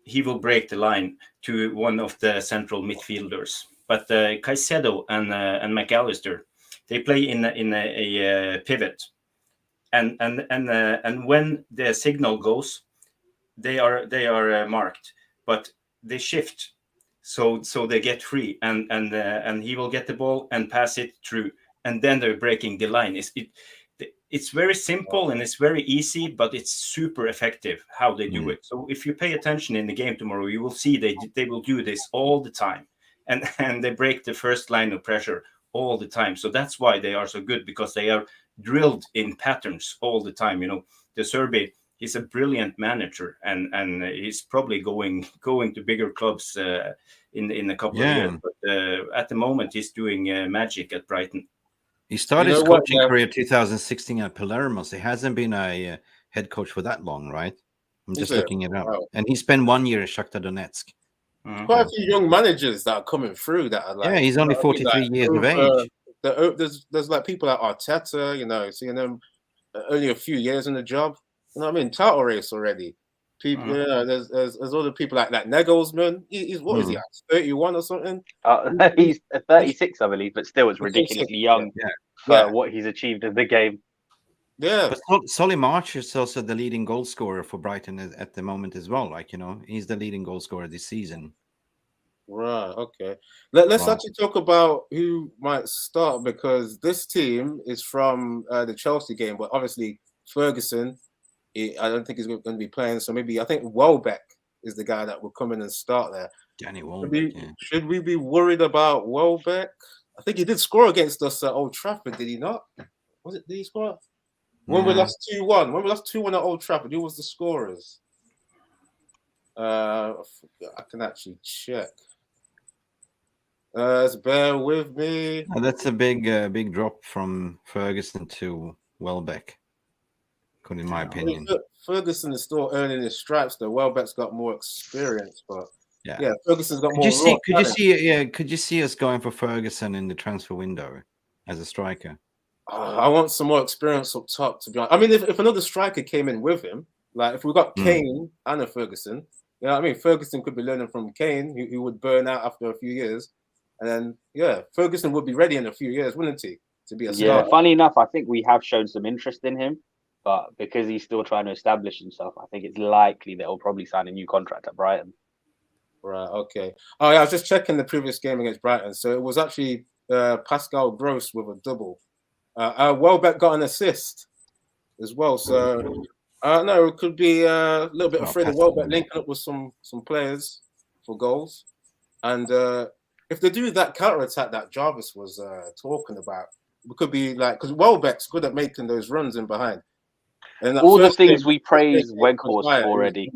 he will break the line to one of the central midfielders. But Caicedo and McAllister, they play in a pivot, and when the signal goes, they are marked, but they shift, so they get free, and he will get the ball and pass it through, and then they're breaking the line. It's very simple and it's very easy, but it's super effective how they do it. So if you pay attention in the game tomorrow, you will see they will do this all the time. And they break the first line of pressure all the time. So that's why they are so good, because they are drilled in patterns all the time. De Zerbi, he's a brilliant manager, and he's probably going to bigger clubs in a couple of years. But at the moment, he's doing magic at Brighton. He started his coaching career 2016 at Palermo. So he hasn't been a head coach for that long, right? I'm just looking it up. Wow. And he spent 1 year at Shakhtar Donetsk. Quite a few young managers that are coming through that are like. Yeah, he's only 43 years of age. There's like people like Arteta, seeing them only a few years in the job. You know what I mean? Title race already. People, there's other people like Nagelsmann. He's what is he? 31 or something? He's 36, I believe, but still, it's ridiculously young for what he's achieved in the game. Yeah, but Solly March is also the leading goal scorer for Brighton at the moment as well. He's the leading goal scorer this season. Right. Okay. Let's actually talk about who might start, because this team is from the Chelsea game, but obviously Ferguson, I don't think he's going to be playing. So maybe I think Welbeck is the guy that will come in and start there. Danny Welbeck. Should we be worried about Welbeck? I think he did score against us at Old Trafford, did he not? Did he score? When we lost 2-1. When we lost 2-1 at Old Trafford, who was the scorers? I can actually check. Bear with me. That's a big drop from Ferguson to Welbeck, in my opinion. Ferguson is still earning his stripes, though. Welbeck's got more experience, but yeah, Ferguson's got could more. Could you see us going for Ferguson in the transfer window as a striker? I want some more experience up top, to be honest. I mean, if another striker came in with him, like if we got Kane and a Ferguson, you know what I mean? Ferguson could be learning from Kane, who would burn out after a few years. And then, Ferguson would be ready in a few years, wouldn't he? To be a star. Funny enough, I think we have shown some interest in him, but because he's still trying to establish himself, I think it's likely that he'll probably sign a new contract at Brighton. Right, okay. Oh, yeah, I was just checking the previous game against Brighton. So it was actually Pascal Gross with a double. Welbeck got an assist as well. So, no, it could be a little bit afraid of Welbeck linking up with some players for goals. And if they do that counter-attack that Jarvis was talking about, it could be like, because Welbeck's good at making those runs in behind. And all the things we praise Weghorst for already.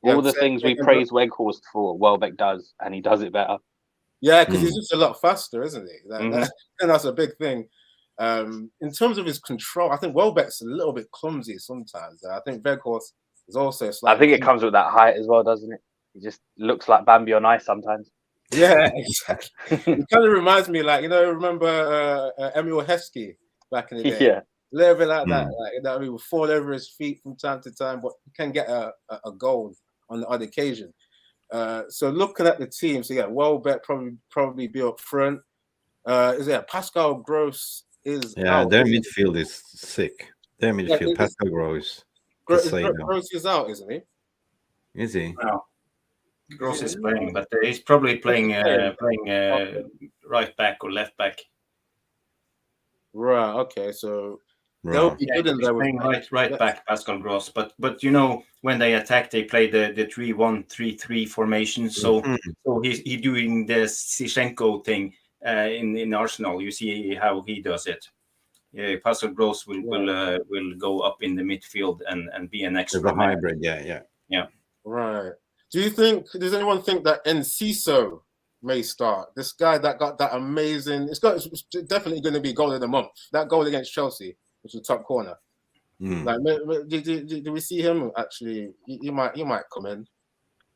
All the things we praise Weghorst for, Welbeck does, and he does it better. Yeah, because he's just a lot faster, isn't he? And that's a big thing. In terms of his control, I think Welbeck's a little bit clumsy sometimes. I think Weghorst is also slightly. I think it comes with that height as well, doesn't it? He just looks like Bambi on ice sometimes. Yeah, exactly. It kind of reminds me, like, remember Emil Heskey back in the day? Yeah. A little bit like that. Like, he would fall over his feet from time to time, but he can get a goal on the odd occasion. So looking at the team, Welbeck probably be up front. Pascal Gross is out. Their midfield is sick. Their midfield, Pascal Gross. Gross is out, isn't he? Is he? No. Gross is playing, but he's probably playing right back or left back. Right. Okay. So they'll be good in there. Playing right back, Pascal Gross. But when they attack, they play the 3-1-3-3 formation. So he's doing the Zichenko thing in Arsenal. You see how he does it. Yeah, Pascal Gross will go up in the midfield and be an extra. The hybrid. Yeah. Right. Does anyone think that Enciso may start? This guy that got that amazing, it's definitely going to be goal of the month. That goal against Chelsea, which was top corner. Like, did we see him actually? You might come in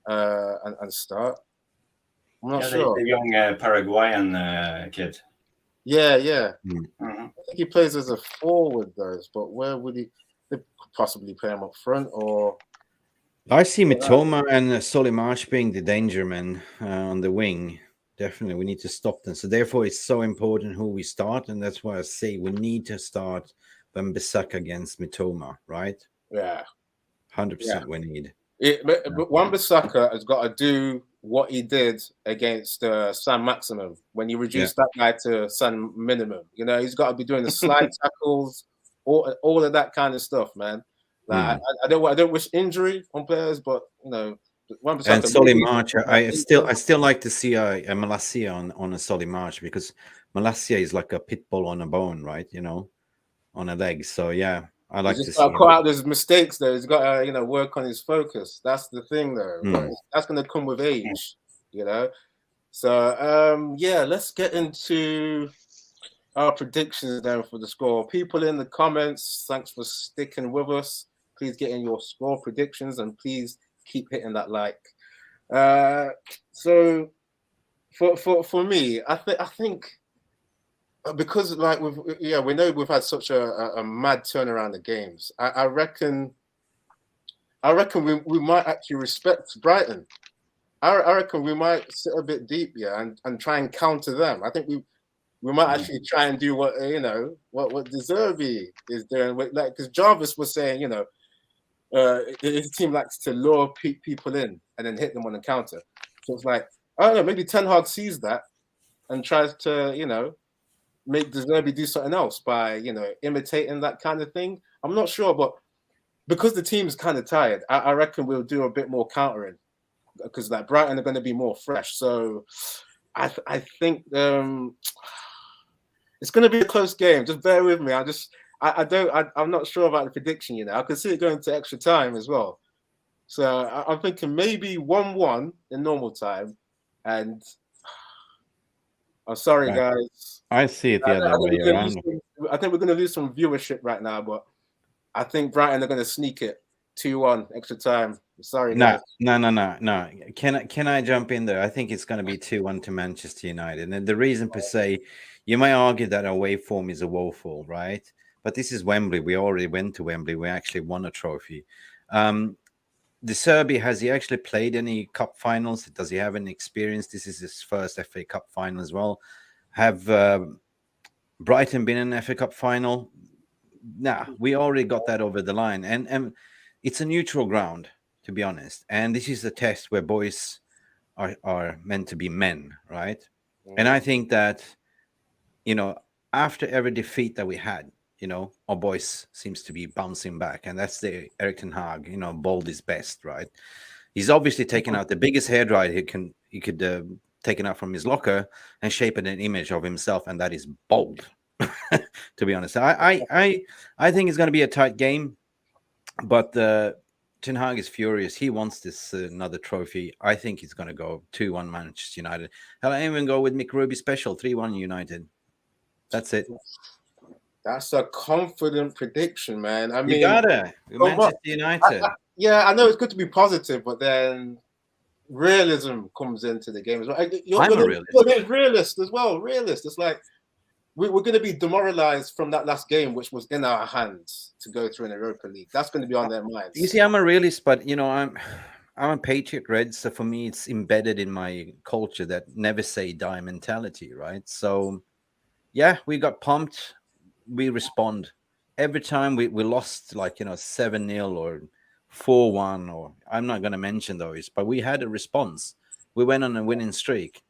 and start. I'm not sure. The young Paraguayan kid. Yeah. I think he plays as a forward, though. But where would he? They could possibly play him up front or. I see Mitoma and Solly March being the danger men on the wing. Definitely, we need to stop them. So therefore, it's so important who we start, and that's why I say we need to start Wan-Bissaka against Mitoma, right? Yeah, 100% we need. But Wan-Bissaka has got to do what he did against San Maximum when you reduced that guy to San Minimum. He's got to be doing the slide tackles, all of that kind of stuff, man. Like, I don't wish injury on players, but and Solly March, I still like to see a Malacia on a Solly March, because Malacia is like a pit bull on a bone, right? On a leg. So I like to see. Cut out those mistakes though. He's got to work on his focus. That's the thing though. But that's going to come with age, So let's get into our predictions then for the score. People in the comments, thanks for sticking with us. Please get in your score predictions and please keep hitting that like. So for me, I think because we know we've had such a mad turnaround of games. I reckon we might actually respect Brighton. I reckon we might sit a bit deep and try and counter them. I think we might actually try and do what De Zerbi is doing. Like, because Jarvis was saying, his team likes to lure people in and then hit them on the counter. So it's like, I don't know, maybe Ten Hag sees that and tries to, make De Zerbi do something else by, imitating that kind of thing. I'm not sure, but because the team's kind of tired, I reckon we'll do a bit more countering because like Brighton are going to be more fresh. So I think it's going to be a close game. Just bear with me. I'm not sure about the prediction. I could see it going to extra time as well. So I'm thinking maybe 1-1 in normal time, and I'm sorry, guys. I see it the other way around. I think we're going to lose some viewership right now, but I think Brighton are going to sneak it 2-1 extra time. Sorry, guys. No. Can I jump in there? I think it's going to be 2-1 to Manchester United. And the reason per se, you might argue that away form is a woeful, right? But this is Wembley. We already went to Wembley. We actually won a trophy. The Serbia, has he actually played any cup finals? Does he have any experience? This is his first FA Cup final as well. Have Brighton been in an FA Cup final? Nah, we already got that over the line. And it's a neutral ground, to be honest. And this is a test where boys are meant to be men, right? And I think that, after every defeat that we had, our boys seems to be bouncing back. And that's the Erik ten Hag, bold is best, right? He's obviously taken out the biggest hairdryer he could taken out from his locker and shaping an image of himself, and that is bold. To be honest, I think it's going to be a tight game, but Ten Hag is furious. He wants this another trophy. I think he's going to go 2-1 Manchester United. Hell, I even go with Mick Ruby special 3-1 United. That's it. That's a confident prediction, man. I mean, you gotta Manchester United. I know it's good to be positive, but then realism comes into the game as well. I'm a realist. You're realist as well. Realist. It's like we're going to be demoralized from that last game, which was in our hands to go through in the Europa League. That's going to be on their minds. You see, I'm a realist, but I'm a Patriot Red, so for me, it's embedded in my culture that never say die mentality, right? So, yeah, we got pumped. We respond every time we lost, 7-0 or 4-1, or I'm not going to mention those, but we had a response. We went on a winning streak,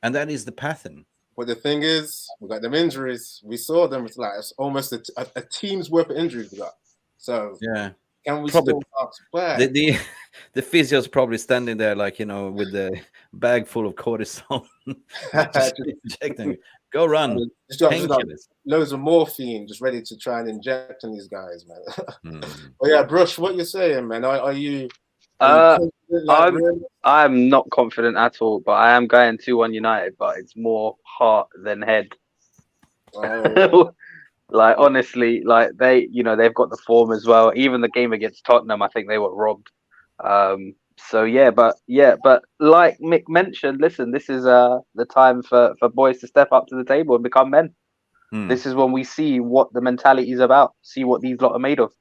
and that is the pattern. But the thing is, we got them injuries. We saw them. It's almost a team's worth of injuries we got. So yeah, can we still bounce back? The physio's probably standing there with the bag full of cortisone, just injecting. Go run. Loads of morphine, just ready to try and inject on these guys, man. But yeah, Brush, what you're saying, man? Are you? I'm not confident at all, but I am going 2-1 United. But it's more heart than head. Oh. Honestly, they've got the form as well. Even the game against Tottenham, I think they were robbed. But like Mick mentioned, listen, this is the time for boys to step up to the table and become men. This is when we see what the mentality is about, see what these lot are made of.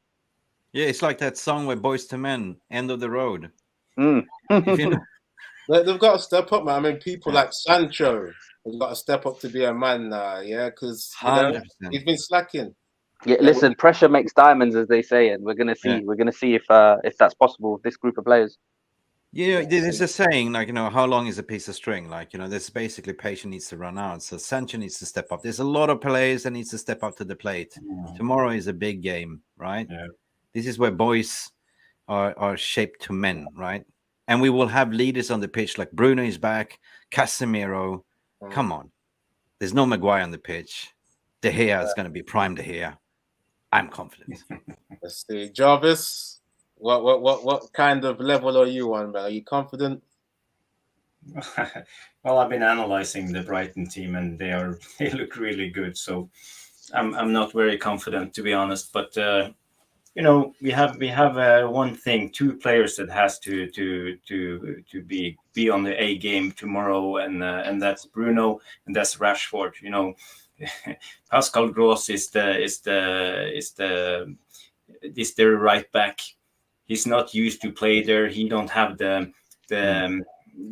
Yeah, it's like that song where Boys to Men, End of the Road. They've got to step up, man. I mean, people like Sancho have got to step up to be a man now, because he's been slacking. Yeah, listen, pressure makes diamonds, as they say, and we're gonna see. Yeah. We're gonna see if that's possible with this group of players. Yeah, there's a saying how long is a piece of string? There's basically patience needs to run out. So Sancho needs to step up. There's a lot of players that needs to step up to the plate. Tomorrow is a big game, right? Yeah. This is where boys are shaped to men, right? And we will have leaders on the pitch like Bruno is back, Casemiro. Come on, there's no Maguire on the pitch. De Gea is going to be prime De Gea. I'm confident. Let's see, Jarvis. What kind of level are you on, man? Are you confident? Well, I've been analyzing the Brighton team, and they look really good. So I'm not very confident, to be honest. But we have one thing, two players that has to be on the A game tomorrow, and that's Bruno and that's Rashford. Pascal Gross is the right back. He's not used to play there. He don't have the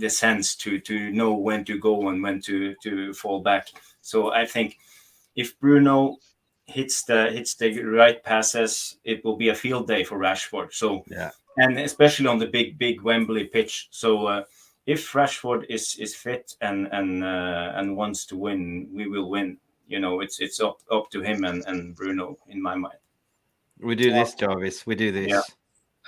sense to know when to go and when to fall back. So I think if Bruno hits the right passes, it will be a field day for Rashford. So yeah, and especially on the big Wembley pitch. So if Rashford is fit and wants to win, we will win. It's up to him and Bruno, in my mind. We do this, Jarvis. We do this. Yeah.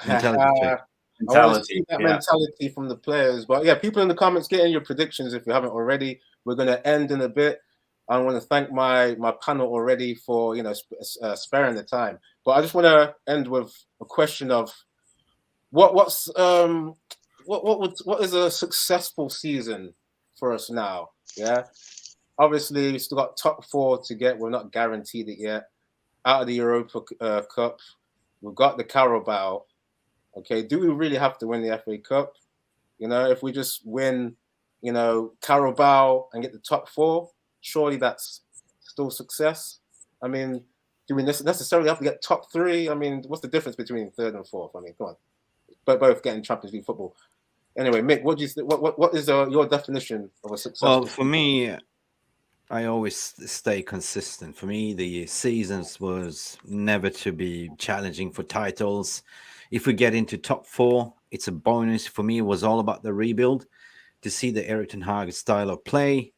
Mentality. I want to see that mentality from the players. But yeah, people in the comments, get in your predictions if you haven't already. We're going to end in a bit. I want to thank my panel already for sparing the time. But I just want to end with a question of what is a successful season for us now? Yeah, obviously we still got top 4 to get. We're not guaranteed it yet. Out of the Europa Cup, we've got the Carabao. Okay, do we really have to win the FA Cup? You know, if we just win, you know, Carabao and get the top 4, surely that's still success. I mean, do we necessarily have to get top 3? I mean, what's the difference between 3rd and 4th? I mean, come on, but both getting Champions League football. Anyway, Mick, what do you think? What is your definition of a successful? Well, for me, I always stay consistent. For me, the seasons was never to be challenging for titles. If we get into top 4, it's a bonus. For me, it was all about the rebuild, to see the Erik ten Hag style of play,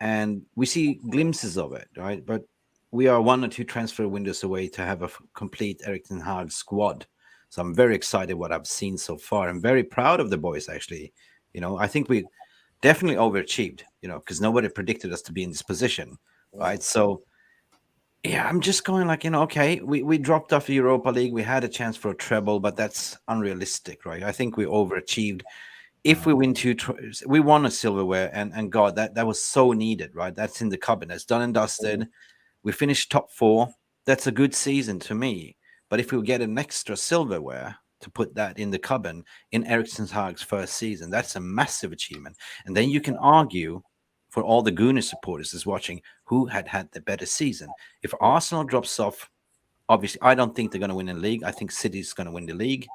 and we see glimpses of it, right? But we are 1 or 2 transfer windows away to have a complete Erik ten Hag squad. So I'm very excited what I've seen so far. I'm very proud of the boys, actually. You know, I think we definitely overachieved, you know, because nobody predicted us to be in this position, right? So, yeah, I'm just going like, you know, okay, we dropped off the Europa League. We had a chance for a treble, but that's unrealistic, right? I think we overachieved. If we win 2, we won a silverware, and God, that was so needed, right? That's in the cupboard. That's done and dusted. We finished top 4. That's a good season to me. But if we get an extra silverware to put that in the cupboard in Erik ten Hag's first season, that's a massive achievement. And then you can argue for all the Gooner supporters is watching who had the better season. If Arsenal drops off, obviously, I don't think they're going to win the league. I think City's going to win the league.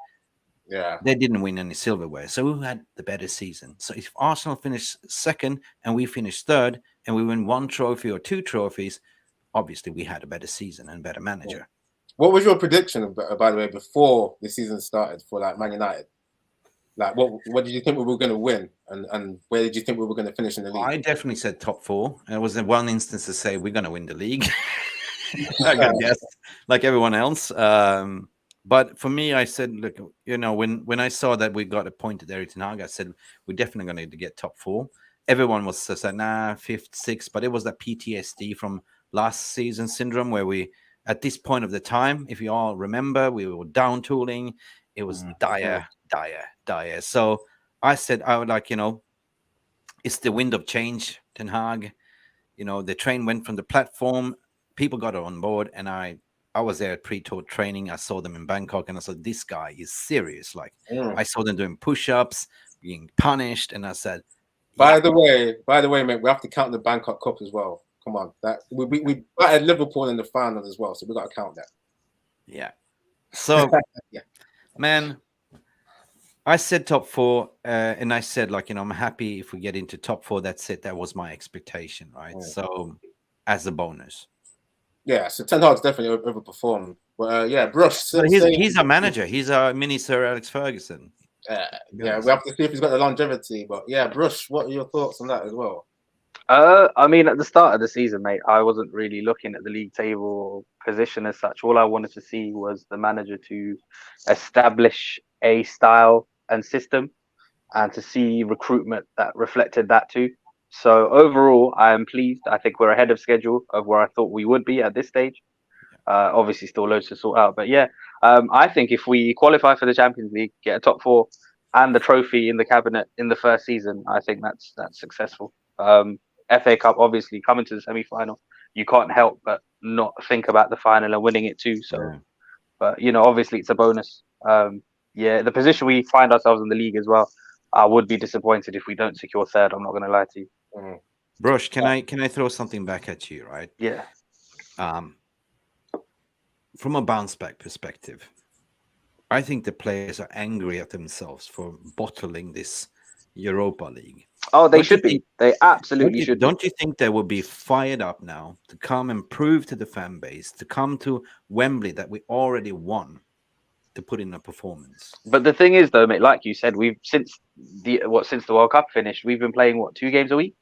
Yeah, they didn't win any silverware, so who had the better season? So if Arsenal finish 2nd and we finish 3rd, and we win 1 trophy or 2 trophies, obviously we had a better season and better manager. What was your prediction, by the way, before the season started for like Man United? Like, what did you think we were going to win, and where did you think we were going to finish in the league? I definitely said top 4. And it was in one instance to say we're going to win the league. I guess, like everyone else. But for me, I said, look, you know, when I saw that we got appointed Erik ten Hag, I said we're definitely going to get top 4. Everyone was saying, nah, 5th, 6th, but it was that PTSD from last season syndrome where we, at this point of the time, if you all remember, we were down tooling. It was dire. So I said, I would like, you know, it's the wind of change, Ten Hag. You know, the train went from the platform. People got on board, and I was there at pre-tour training. I saw them in Bangkok, and I said, this guy is serious. Like, I saw them doing push-ups, being punished, and I said, By the way, mate, we have to count the Bangkok Cup as well. Come on, that we battered Liverpool in the final as well, so we got to count that. Yeah. So, man, I said top 4, and I said, like, you know, I'm happy if we get into top 4. That's it. That was my expectation, right? So, as a bonus. Yeah, so Ten Hag's definitely overperformed. But yeah, Brush. So he's our manager. He's our mini Sir Alex Ferguson. Yeah, we have to see if he's got the longevity. But yeah, Brush, what are your thoughts on that as well? I mean, at the start of the season, mate, I wasn't really looking at the league table or position as such. All I wanted to see was the manager to establish a style and system, and to see recruitment that reflected that too. So overall, I am pleased. I think we're ahead of schedule of where I thought we would be at this stage. Obviously, still loads to sort out, but yeah, I think if we qualify for the Champions League, get a top 4, and the trophy in the cabinet in the first season, I think that's successful. FA Cup, obviously, coming to the semi-final, you can't help but not think about the final and winning it too. So, but you know, obviously, it's a bonus. Yeah, the position we find ourselves in the league as well, I would be disappointed if we don't secure 3rd. I'm not going to lie to you. Brush, can I throw something back at you, right? Yeah. From a bounce back perspective, I think the players are angry at themselves for bottling this Europa League. Oh, they should be. They absolutely should. Don't you think they will be fired up now to come and prove to the fan base, to come to Wembley that we already won, to put in a performance? But the thing is, though, mate, like you said, we've since the World Cup finished, we've been playing 2 games a week?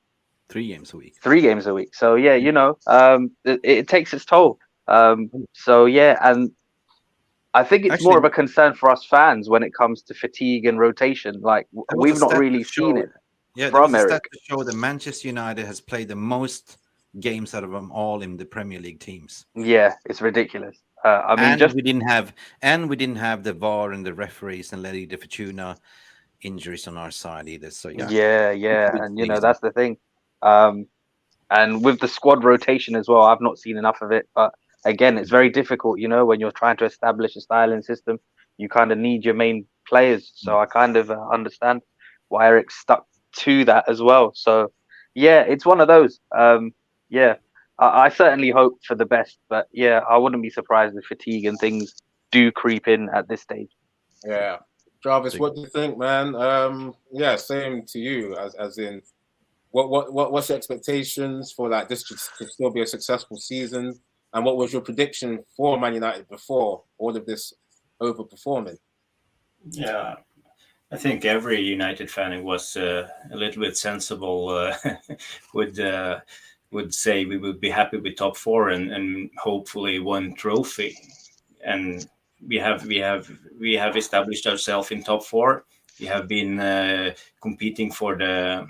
3 games a week. 3 games a week. So yeah, you know, it takes its toll. So yeah, and I think it's more of a concern for us fans when it comes to fatigue and rotation. Like, we've not really seen it. Yeah, there was a stat to show that Manchester United has played the most games out of them all in the Premier League teams. Yeah, it's ridiculous. I mean, we didn't have the VAR and the referees and Lady De Fortuna injuries on our side either. So yeah, and that's the thing. And with the squad rotation as well, I've not seen enough of it. But again, it's very difficult, when you're trying to establish a style and system. You kind of need your main players. So I kind of understand why Eric's stuck to that as well. So yeah, it's one of those. Yeah, I certainly hope for the best. But yeah, I wouldn't be surprised if fatigue and things do creep in at this stage. Yeah. Jarvis, what do you think, man? Yeah, same to you, as in what's your expectations for like this to still be a successful season? And what was your prediction for Man United before all of this overperforming? Yeah, I think every United fan who was a little bit sensible would say we would be happy with top four and hopefully one trophy. And we have established ourselves in top four. We have been competing for the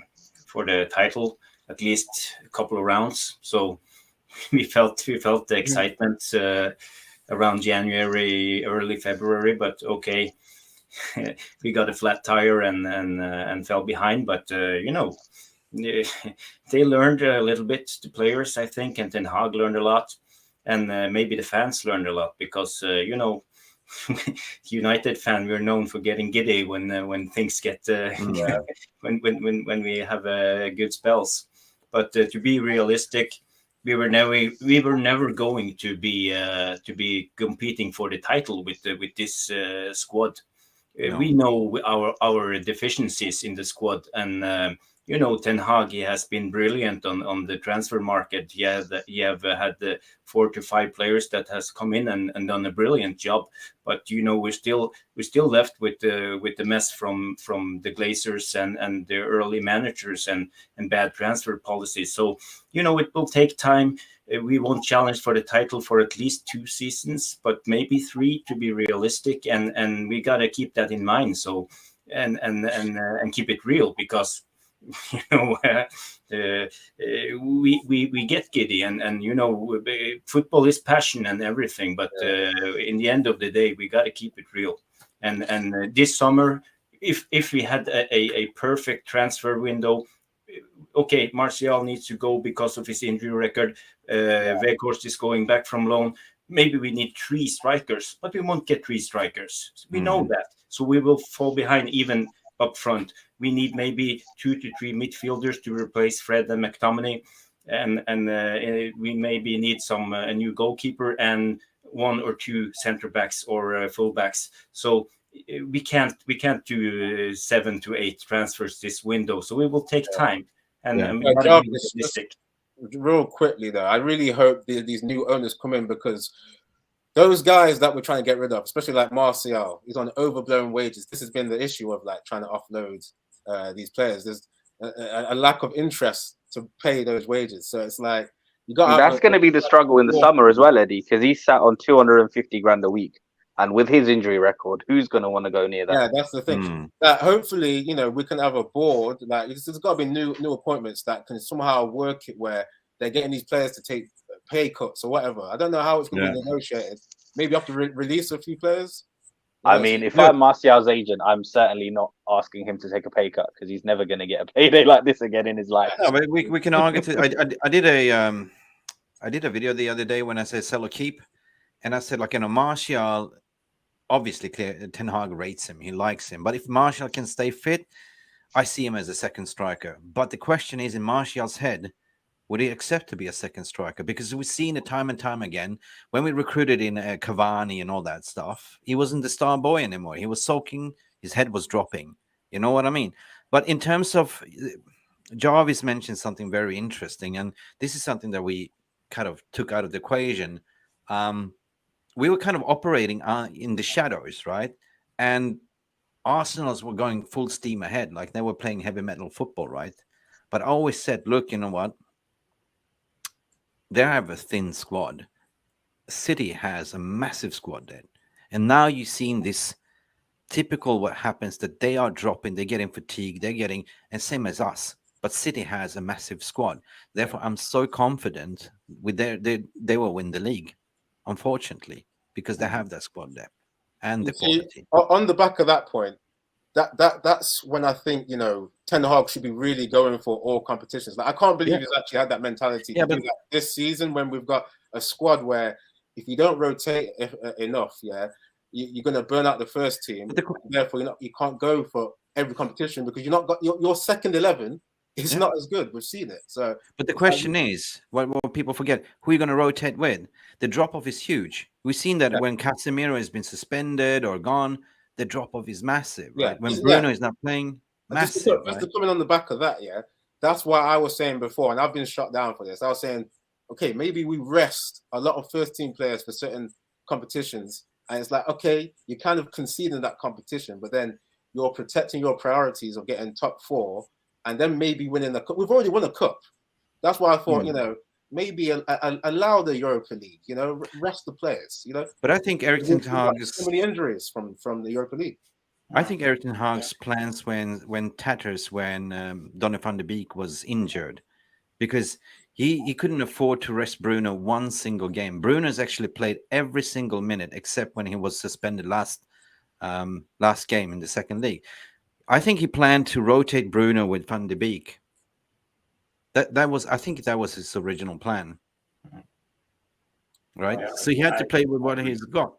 title at least a couple of rounds. So we felt the excitement around January, early February. But okay, we got a flat tire and fell behind. But they learned a little bit. The players, I think, and Ten Hag learned a lot, and maybe the fans learned a lot because United fan, we're known for getting giddy when things get when we have good spells. But to be realistic, we were never going to be competing for the title with this squad. No. We know our deficiencies in the squad, and Ten Hag, he has been brilliant on the transfer market. He have had the 4 to 5 players that has come in and done a brilliant job. But we're still left with the mess from the Glazers and the early managers and bad transfer policies. So it will take time. We won't challenge for the title for at least 2 seasons, but maybe 3 to be realistic. And we gotta keep that in mind. So and keep it real because. We get giddy and football is passion and everything, but in the end of the day we got to keep it real. And this summer, if we had a perfect transfer window, okay, Martial needs to go because of his injury record. Weghorst is going back from loan. Maybe we need 3 strikers, but we won't get 3 strikers. We know that, so we will fall behind even up front. We need maybe 2 to 3 midfielders to replace Fred and McTominay, and we maybe need a new goalkeeper and 1 or 2 center backs or full backs. So we can't do 7 to 8 transfers this window. So it will take time. And we gotta be realistic. Real quickly though, I really hope these new owners come in, because those guys that we're trying to get rid of, especially like Martial, he's on overblown wages. This has been the issue of like trying to offload these players. There's a lack of interest to pay those wages. So it's like you got. That's going to be the struggle in the summer as well, Eddie, because he's sat on 250 grand a week, and with his injury record, who's going to want to go near that? Yeah, that's the thing. That hopefully, we can have a board. Like there's got to be new appointments that can somehow work it where they're getting these players to take pay cuts or whatever. I don't know how it's going to be negotiated. Maybe you have to release a few players. I mean, if I'm Martial's agent, I'm certainly not asking him to take a pay cut because he's never going to get a payday like this again in his life. No, but we can argue. I did a video the other day when I said sell or keep, and I said Martial, obviously Ten Hag rates him, he likes him, but if Martial can stay fit, I see him as a second striker. But the question is, in Martial's head, would he accept to be a second striker? Because we've seen it time and time again. When we recruited in Cavani and all that stuff, he wasn't the star boy anymore. He was sulking. His head was dropping. You know what I mean? But in terms of, Jarvis mentioned something very interesting, and this is something that we kind of took out of the equation. We were kind of operating in the shadows, right? And Arsenal's were going full steam ahead, like they were playing heavy metal football, right? But I always said, look, you know what? They have a thin squad. City has a massive squad then. And now you've seen this typical what happens, that they are dropping, they're getting fatigued, and same as us. But City has a massive squad. Therefore, I'm so confident with they will win the league, unfortunately. because they have that squad depth and the You see, quality. on the back of that point, that's when I think, you know, Ten Hag should be really going for all competitions. Like, I can't believe he's actually had that mentality to do that this season when we've got a squad where if you don't rotate enough, you're going to burn out the first team. Therefore, you can't go for every competition because you're not got your second 11 is not as good. We've seen it. So, but the question is, what people forget, who are you going to rotate with? The drop-off is huge. We've seen that when Casemiro has been suspended or gone, the drop-off is massive, right? When Bruno is not playing, massive. Just to come in on the back of that, that's why I was saying before, and I've been shut down for this. I was saying, okay, maybe we rest a lot of first-team players for certain competitions, and it's like, okay, you're kind of conceding that competition, but then you're protecting your priorities of getting top 4, and then maybe winning the cup. We've already won a cup. That's why I thought, you know, maybe allow the Europa League, you know, rest the players, you know. But I think Erik ten Hag's so many injuries from the Europa League. I think Erik ten Hag's plans when Donny van de Beek was injured, because he couldn't afford to rest Bruno one single game. Bruno's actually played every single minute except when he was suspended last game in the second league. I think he planned to rotate Bruno with Van de Beek. I think that was his original plan, right? So he had to play with what he's got.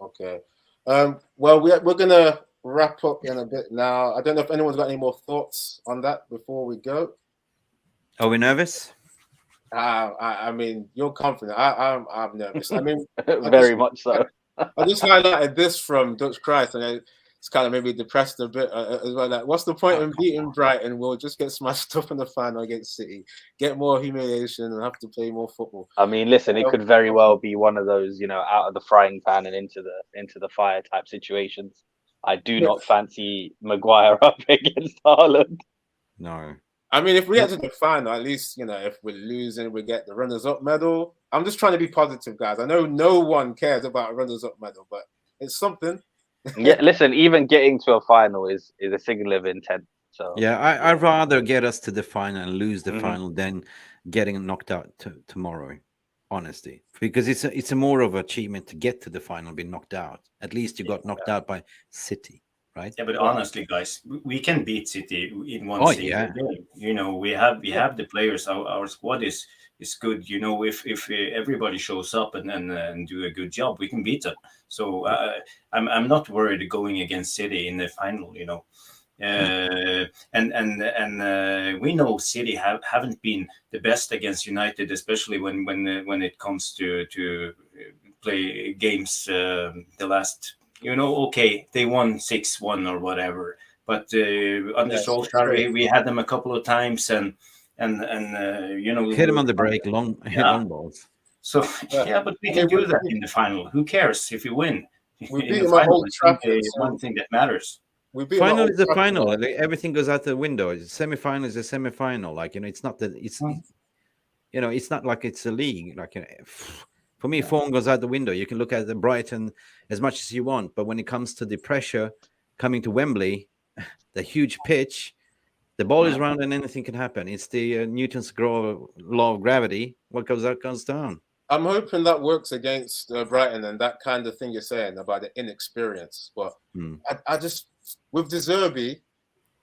Okay. Well, we're gonna wrap up in a bit now. I don't know if anyone's got any more thoughts on that before we go. Are we nervous? I mean, you're confident. I'm nervous. I mean, very much so. I just highlighted this from Dutch Christ, and it's kind of made me depressed a bit as well. Like, what's the point in beating Brighton? We'll just get smashed up in the final against City, get more humiliation, and have to play more football. I mean, listen, it could very well be one of those, you know, out of the frying pan and into the fire type situations. I do not fancy Maguire up against Haaland. No. I mean, if we get to the final, at least, you know, if we're losing, we get the runners-up medal. I'm just trying to be positive, guys. I know no one cares about a runners-up medal, but it's something. Yeah, listen, even getting to a final is a signal of intent. So I'd rather get us to the final and lose the final than getting knocked out tomorrow, honestly, because it's a more of an achievement to get to the final and be knocked out. At least you got knocked out by City, right? Yeah, but honestly, guys, we can beat City in one single game. You know, we have the players. Our squad is good. You know, if everybody shows up and do a good job, we can beat them. So I'm not worried going against City in the final. You know, and we know City haven't been the best against United, especially when it comes to play games the last. You know, okay, they won 6-1 or whatever, but under Solskjaer, we had them a couple of times, and you know, hit them on the break, long balls. So but we can do that in the final. Who cares if you win? We in the final, it's one thing that matters. Final is the final. Like, everything goes out the window. Semi-final is a semi-final. Like, you know, it's not that it's you know, it's not like it's a league. Like, you know, for me, form goes out the window. You can look at the Brighton as much as you want, but when it comes to the pressure coming to Wembley, the huge pitch, the ball is round and anything can happen. It's the Newton's law of gravity. What goes out goes down. I'm hoping that works against Brighton and that kind of thing you're saying about the inexperience. But I just, with De Zerbi,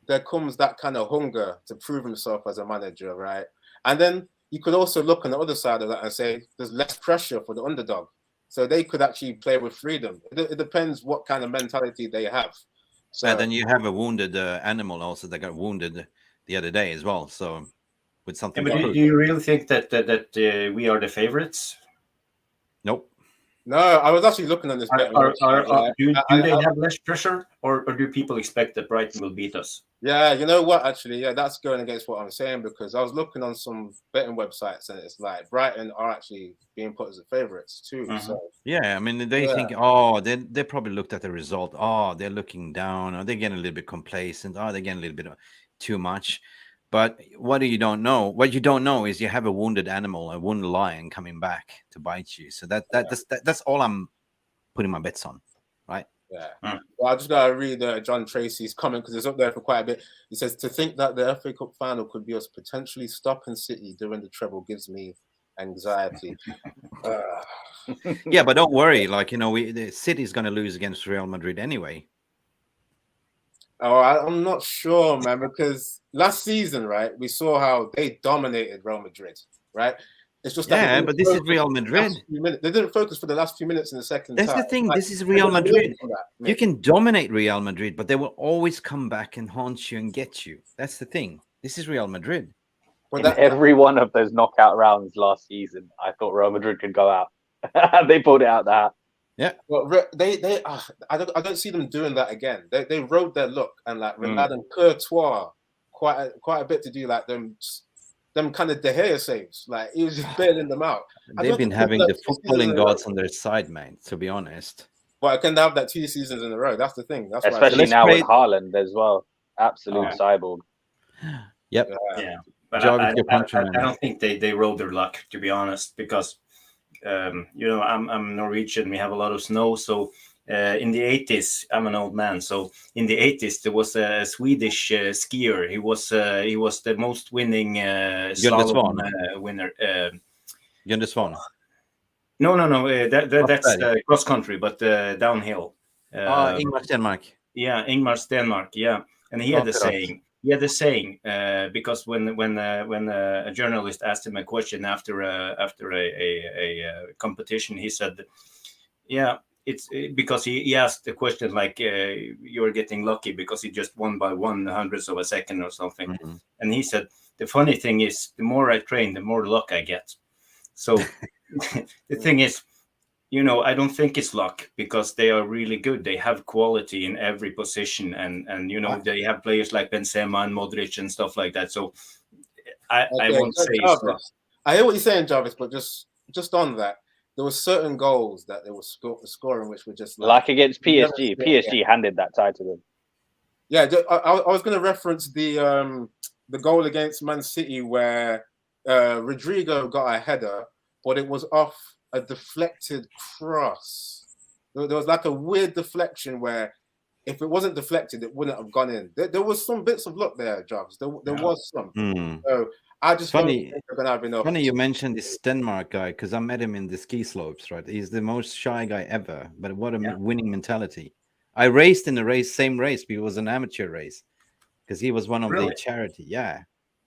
there comes that kind of hunger to prove himself as a manager, right? And then you could also look on the other side of that and say there's less pressure for the underdog. So they could actually play with freedom. It depends what kind of mentality they have. So, and then you have a wounded animal also that got wounded the other day as well. So with something. Yeah, but do you really think that we are the favorites? Nope. No, I was actually looking on this. Do they have less pressure, or do people expect that Brighton will beat us? Yeah, you know what? Actually, that's going against what I'm saying, because I was looking on some betting websites and it's like Brighton are actually being put as the favourites too. So yeah, I mean they think, they probably looked at the result. Oh, they're looking down. Are they getting a little bit complacent? Are they getting a little bit too much? But what you don't know is you have a wounded animal, a wounded lion coming back to bite you. So that's all I'm putting my bets on, right? Yeah. Well, I just gotta read John Tracy's comment because it's up there for quite a bit. He says, to think that the FA Cup final could be us potentially stopping City during the treble gives me Anxiety. Yeah, but don't worry. Like, the City's going to lose against Real Madrid anyway. Oh, I'm not sure, man, because last season, right, we saw how they dominated Real Madrid, right? It's just that but this is Real Madrid. They didn't focus for the last few minutes in the second That's time. the thing. This is Real Madrid. You can dominate Real Madrid, but they will always come back and haunt you and get you. That's the thing. This is Real Madrid. In every one of those knockout rounds last season, I thought Real Madrid could go out. They pulled it out the hat. Yeah. Well, I don't see them doing that again. They rode their luck and like Renard and Courtois quite a bit to do like them kind of De Gea saves. Like he was just bailing them out. They've been having the footballing gods on their side, man. To be honest. But I can have that 2 seasons in a row. That's the thing. That's especially now with Haaland as well. Absolute cyborg. Yep. Yeah. But I don't think they rode their luck, to be honest, because I'm Norwegian. We have a lot of snow, so in the 80s, I'm an old man. So in the 80s, there was a Swedish skier. He was the most winning slalom winner. Gunde Svan. No. That's cross country, but downhill. Ingmar Stenmark. Yeah, Ingmar Stenmark. Yeah, and he had the saying. He had the saying because when a journalist asked him a question after a competition, he said, "Yeah, it's because he asked the question like you're getting lucky because he just won by 1/100th of a second or something," and he said, "The funny thing is, the more I train, the more luck I get." So the thing is, I don't think it's luck because they are really good. They have quality in every position, and they have players like Benzema and Modric and stuff like that. So I won't say it's luck. I hear what you're saying, Jarvis, but just on that, there were certain goals that they were scoring which were just like against PSG. PSG handed that tie to them. Yeah, I was going to reference the goal against Man City where Rodrigo got a header, but it was off a deflected cross. There was like a weird deflection where if it wasn't deflected, it wouldn't have gone in. There was some bits of luck there, Jarvis. There was some. So I just don't think they're going to have enough. Funny you mentioned this Denmark guy because I met him in the ski slopes, right? He's the most shy guy ever, but what a winning mentality. I raced in the same race, but it was an amateur race because he was one of the charity. Yeah.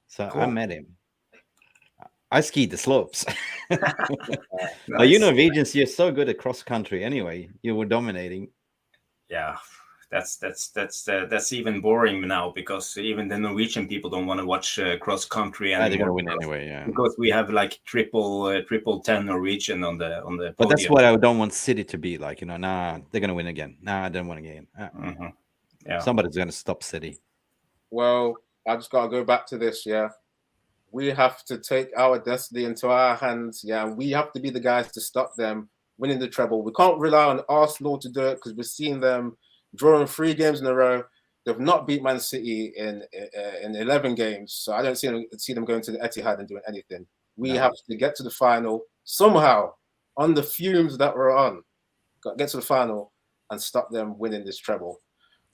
So cool. I met him. I skied the slopes. Nice. Norwegians, you're so good at cross country anyway. You were dominating. Yeah, that's even boring now because even the Norwegian people don't want to watch cross country anymore. They're gonna win anyway, yeah. Because we have like triple 10 Norwegian on the podium. But that's what I don't want City to be like. Nah, they're gonna win again. Nah, I don't want again. Yeah, somebody's gonna stop City. Well, I just gotta go back to this. Yeah. We have to take our destiny into our hands, and we have to be the guys to stop them winning the treble. We can't rely on Arsenal to do it because we've seen them drawing 3 games in a row. They've not beat Man City in 11 games, so I don't see them going to the Etihad and doing anything. We have to get to the final somehow on the fumes that we're on. Got to get to the final and stop them winning this treble.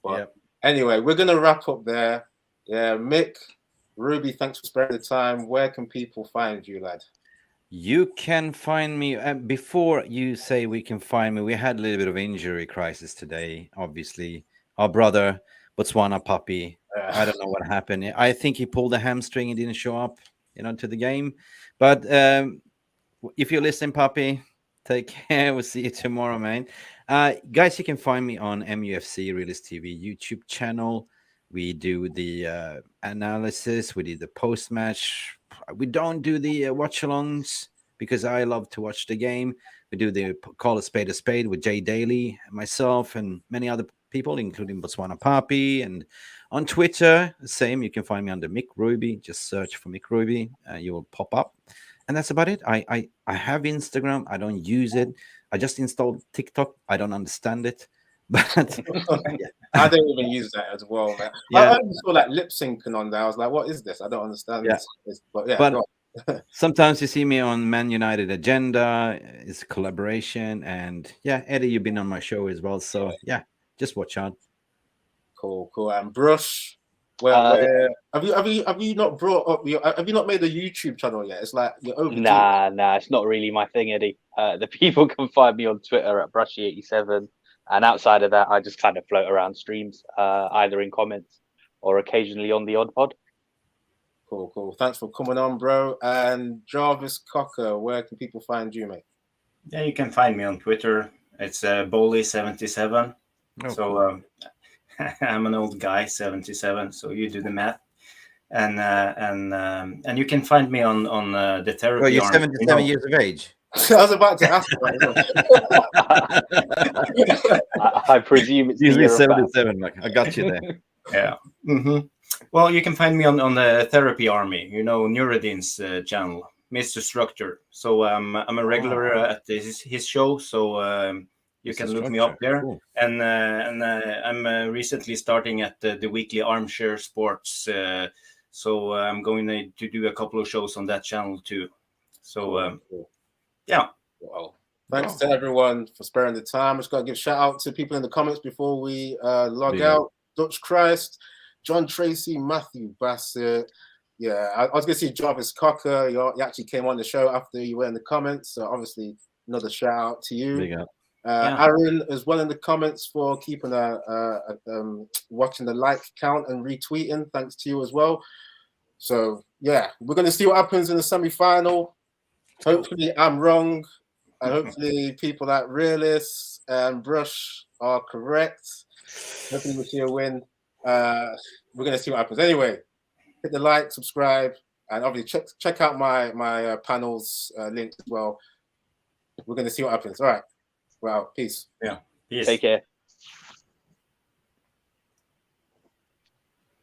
But anyway, we're going to wrap up there. Yeah, Mick, Ruby, thanks for sparing the time. Where can people find you, lad? You can find me before you say we can find me. We had a little bit of injury crisis today. Obviously, our brother Botswana Puppy. I don't know what happened. I think he pulled a hamstring and didn't show up, to the game. But if you're listening, Puppy, take care. We'll see you tomorrow, man. Guys, you can find me on MUFC Realist TV YouTube channel. We do the analysis. We do the post-match. We don't do the watch-alongs because I love to watch the game. We do the Call a Spade with Jay Daly, myself, and many other people, including Botswana Papi. And on Twitter, the same. You can find me under Mick Ruby. Just search for Mick Ruby. You will pop up. And that's about it. I have Instagram. I don't use it. I just installed TikTok. I don't understand it. But I don't even use that as well, man. I saw like lip syncing on there. I was like, what is this? I don't understand this. But sometimes you see me on Man United Agenda. It's a collaboration. And Eddie, you've been on my show as well. So just watch out. Cool. And Brush. Where have you not brought up have you not made a YouTube channel yet? It's like you're overdue. Nah, it's not really my thing, Eddie. The people can find me on Twitter at Brushy87, and outside of that, I just kind of float around streams, either in comments or occasionally on the odd pod. Cool. Thanks for coming on, bro. And Jarvis Cocker, where can people find you, mate? Yeah, you can find me on Twitter. It's Bowley77. So I'm an old guy, 77. So you do the math, and you can find me on the therapy. Well, you're 77 years of age. I was about to ask. I presume it's usually 77. Like, I got you there. Yeah. Mm-hmm. Well, you can find me on the Therapy Army, Nuruddin's channel, Mr. Structure. So I'm a regular at his show, so you can look me up there. Cool. And I'm recently starting at the weekly Armchair Sports, so I'm going to do a couple of shows on that channel too. So yeah. Well, thanks to everyone for sparing the time. I just got to give a shout out to people in the comments before we log out. Dutch Christ, John Tracy, Matthew Bassett. Yeah, I was going to see Jarvis Cocker. You actually came on the show after you were in the comments. So obviously, another shout out to you. Aaron as well in the comments for keeping watching the like count and retweeting. Thanks to you as well. So yeah, we're going to see what happens in the semi-final. Hopefully, I'm wrong. And hopefully, people like Realist and Brush are correct. Hopefully, we'll see a win. We're going to see what happens. Anyway, hit the like, subscribe, and obviously check out my panels link as well. We're going to see what happens. All right. Well, peace. Yeah. Peace. Take care.